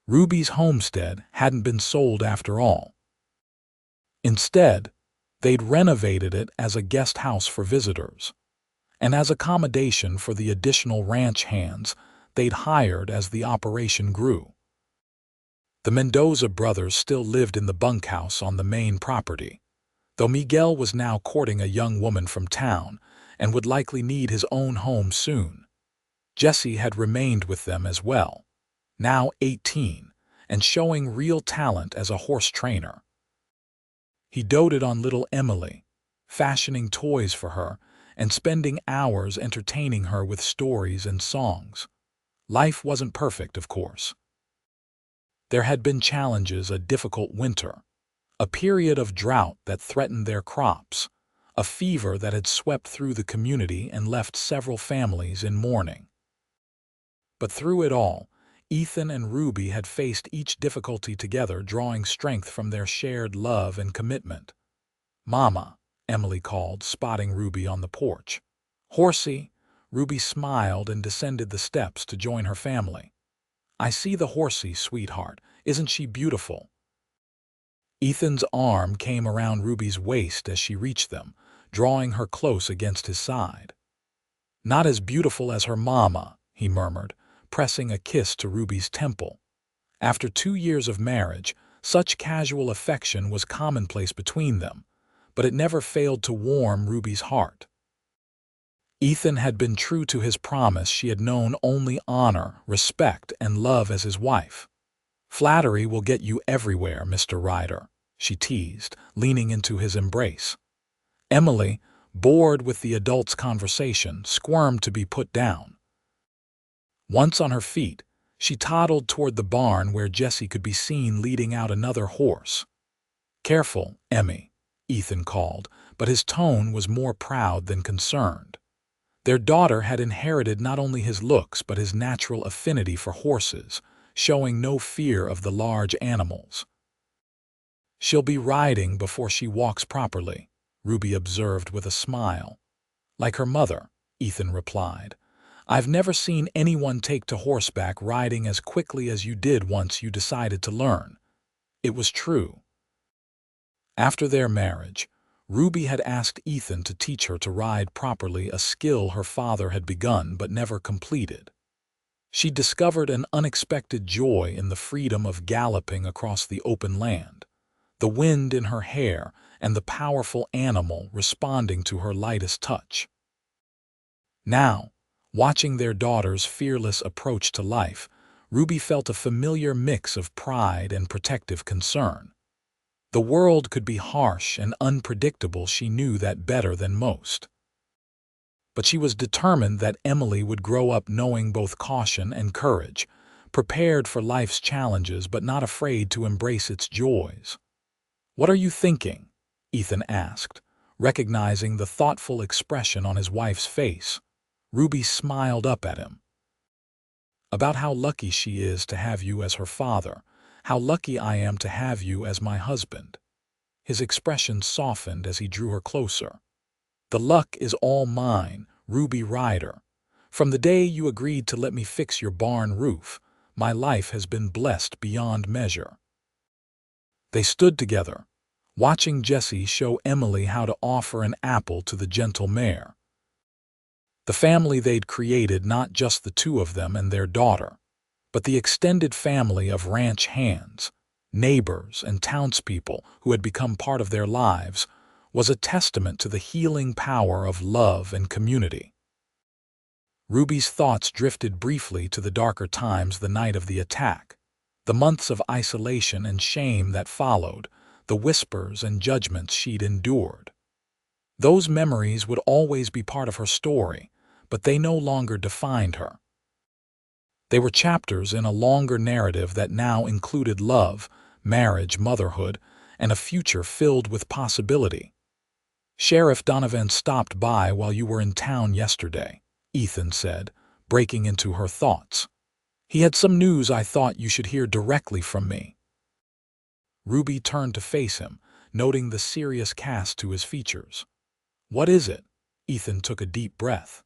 Ruby's homestead hadn't been sold after all. Instead, they'd renovated it as a guest house for visitors, and as accommodation for the additional ranch hands they'd hired as the operation grew. The Mendoza brothers still lived in the bunkhouse on the main property, though Miguel was now courting a young woman from town and would likely need his own home soon. Jesse had remained with them as well, now 18, and showing real talent as a horse trainer. He doted on little Emily, fashioning toys for her and spending hours entertaining her with stories and songs. Life wasn't perfect, of course. There had been challenges: a difficult winter, a period of drought that threatened their crops, a fever that had swept through the community and left several families in mourning. But through it all, Ethan and Ruby had faced each difficulty together, drawing strength from their shared love and commitment. "Mama," Emily called, spotting Ruby on the porch. "Horsey," Ruby smiled and descended the steps to join her family. "I see the Horsey, sweetheart. Isn't she beautiful?" Ethan's arm came around Ruby's waist as she reached them, drawing her close against his side. "Not as beautiful as her mama," he murmured, pressing a kiss to Ruby's temple. After 2 years of marriage, such casual affection was commonplace between them, but it never failed to warm Ruby's heart. Ethan had been true to his promise. She had known only honor, respect, and love as his wife. "Flattery will get you everywhere, Mr. Ryder," she teased, leaning into his embrace. Emily, bored with the adults' conversation, squirmed to be put down. Once on her feet, she toddled toward the barn where Jesse could be seen leading out another horse. "Careful, Emmy," Ethan called, but his tone was more proud than concerned. Their daughter had inherited not only his looks but his natural affinity for horses, showing no fear of the large animals. "She'll be riding before she walks properly," Ruby observed with a smile. "Like her mother," Ethan replied. "I've never seen anyone take to horseback riding as quickly as you did once you decided to learn." It was true. After their marriage, Ruby had asked Ethan to teach her to ride properly, a skill her father had begun but never completed. She discovered an unexpected joy in the freedom of galloping across the open land, the wind in her hair and the powerful animal responding to her lightest touch. Now, watching their daughter's fearless approach to life, Ruby felt a familiar mix of pride and protective concern. The world could be harsh and unpredictable, she knew that better than most. But she was determined that Emily would grow up knowing both caution and courage, prepared for life's challenges but not afraid to embrace its joys. "What are you thinking?" Ethan asked, recognizing the thoughtful expression on his wife's face. Ruby smiled up at him. "About how lucky she is to have you as her father, how lucky I am to have you as my husband." His expression softened as he drew her closer. "The luck is all mine, Ruby Ryder. From the day you agreed to let me fix your barn roof, my life has been blessed beyond measure." They stood together, watching Jesse show Emily how to offer an apple to the gentle mare. The family they'd created, not just the two of them and their daughter, but the extended family of ranch hands, neighbors, and townspeople who had become part of their lives, was a testament to the healing power of love and community. Ruby's thoughts drifted briefly to the darker times, the night of the attack, the months of isolation and shame that followed, the whispers and judgments she'd endured. Those memories would always be part of her story, but they no longer defined her. They were chapters in a longer narrative that now included love, marriage, motherhood, and a future filled with possibility. "Sheriff Donovan stopped by while you were in town yesterday," Ethan said, breaking into her thoughts. "He had some news I thought you should hear directly from me." Ruby turned to face him, noting the serious cast to his features. "What is it?" Ethan took a deep breath.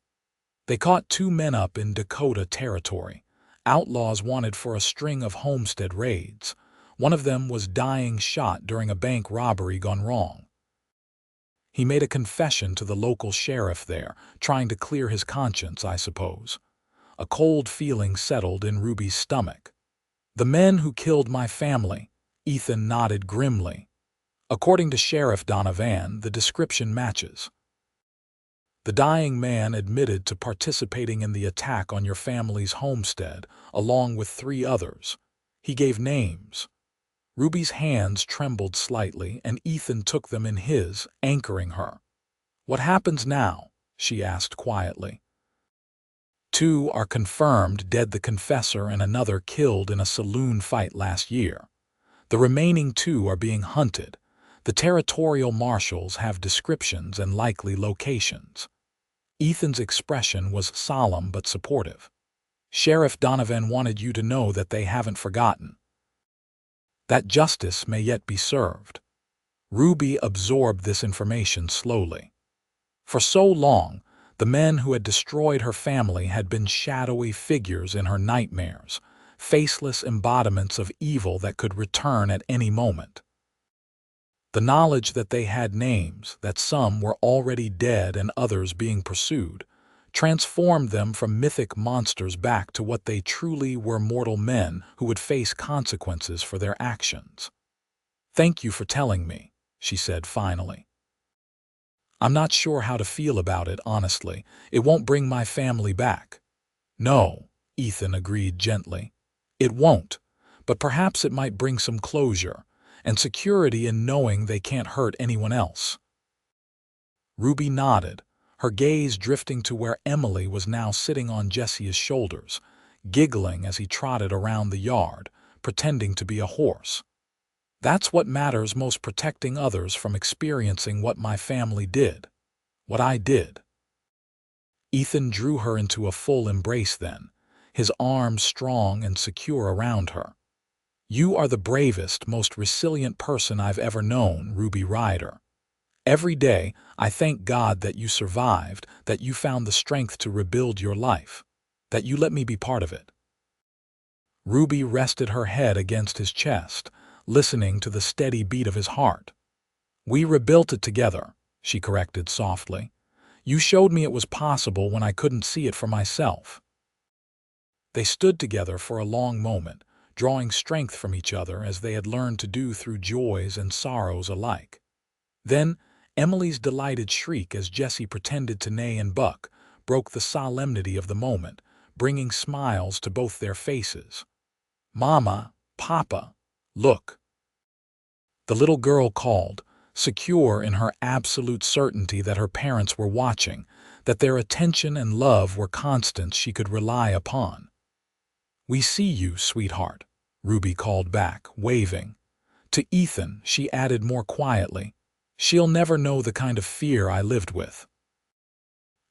"They caught 2 men up in Dakota Territory, outlaws wanted for a string of homestead raids. One of them was dying shot during a bank robbery gone wrong. He made a confession to the local sheriff there, trying to clear his conscience, I suppose." A cold feeling settled in Ruby's stomach. "The men who killed my family," Ethan nodded grimly. "According to Sheriff Donovan, the description matches. The dying man admitted to participating in the attack on your family's homestead, along with 3 others. He gave names." Ruby's hands trembled slightly, and Ethan took them in his, anchoring her. "What happens now?" she asked quietly. 2 are confirmed dead, the confessor and another killed in a saloon fight last year. The remaining 2 are being hunted. The territorial marshals have descriptions and likely locations." Ethan's expression was solemn but supportive. "Sheriff Donovan wanted you to know that they haven't forgotten. That justice may yet be served." Ruby absorbed this information slowly. For so long, the men who had destroyed her family had been shadowy figures in her nightmares, faceless embodiments of evil that could return at any moment. The knowledge that they had names, that some were already dead and others being pursued, transformed them from mythic monsters back to what they truly were, mortal men who would face consequences for their actions. "Thank you for telling me," she said finally. "I'm not sure how to feel about it, honestly. It won't bring my family back." "No," Ethan agreed gently. "It won't, but perhaps it might bring some closure and security in knowing they can't hurt anyone else." Ruby nodded, her gaze drifting to where Emily was now sitting on Jesse's shoulders, giggling as he trotted around the yard, pretending to be a horse. "That's what matters most, protecting others from experiencing what my family did. What I did." Ethan drew her into a full embrace then, his arms strong and secure around her. "You are the bravest, most resilient person I've ever known, Ruby Ryder. Every day, I thank God that you survived, that you found the strength to rebuild your life, that you let me be part of it." Ruby rested her head against his chest, listening to the steady beat of his heart. "We rebuilt it together," she corrected softly. "You showed me it was possible when I couldn't see it for myself." They stood together for a long moment, drawing strength from each other as they had learned to do through joys and sorrows alike. Then, Emily's delighted shriek as Jesse pretended to neigh and buck broke the solemnity of the moment, bringing smiles to both their faces. "Mama, Papa, look!" The little girl called, secure in her absolute certainty that her parents were watching, that their attention and love were constants she could rely upon. "We see you, sweetheart," Ruby called back, waving. To Ethan, she added more quietly, "She'll never know the kind of fear I lived with.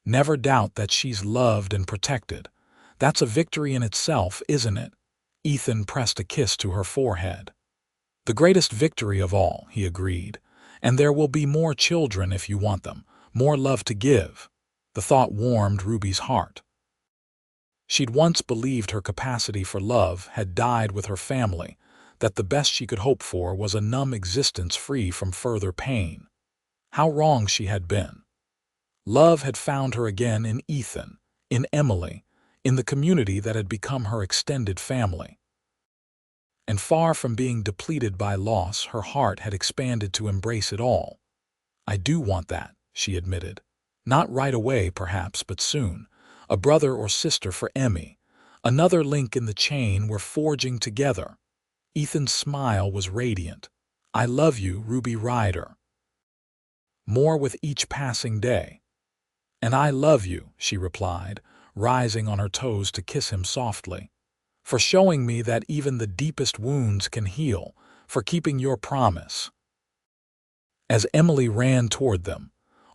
Never doubt that she's loved and protected. That's a victory in itself, isn't it?" Ethan pressed a kiss to her forehead. "The greatest victory of all," he agreed. "And there will be more children if you want them, more love to give." The thought warmed Ruby's heart. She'd once believed her capacity for love had died with her family, that the best she could hope for was a numb existence free from further pain. How wrong she had been. Love had found her again in Ethan, in Emily, in the community that had become her extended family. And far from being depleted by loss, her heart had expanded to embrace it all. "I do want that," she admitted. "Not right away, perhaps, but soon. A brother or sister for Emmy. Another link in the chain we're forging together." Ethan's smile was radiant. "I love you, Ruby Ryder." More with each passing day. "And I love you," she replied, rising on her toes to kiss him softly. "For showing me that even the deepest wounds can heal, for keeping your promise." As Emily ran toward them,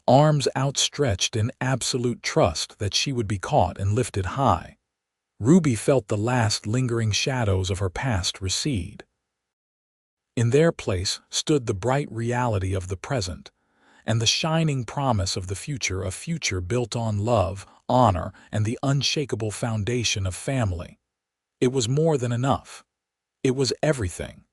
arms outstretched in absolute trust that she would be caught and lifted high, Ruby felt the last lingering shadows of her past recede. In their place stood the bright reality of the present, and the shining promise of the future, a future built on love, honor, and the unshakable foundation of family. It was more than enough. It was everything.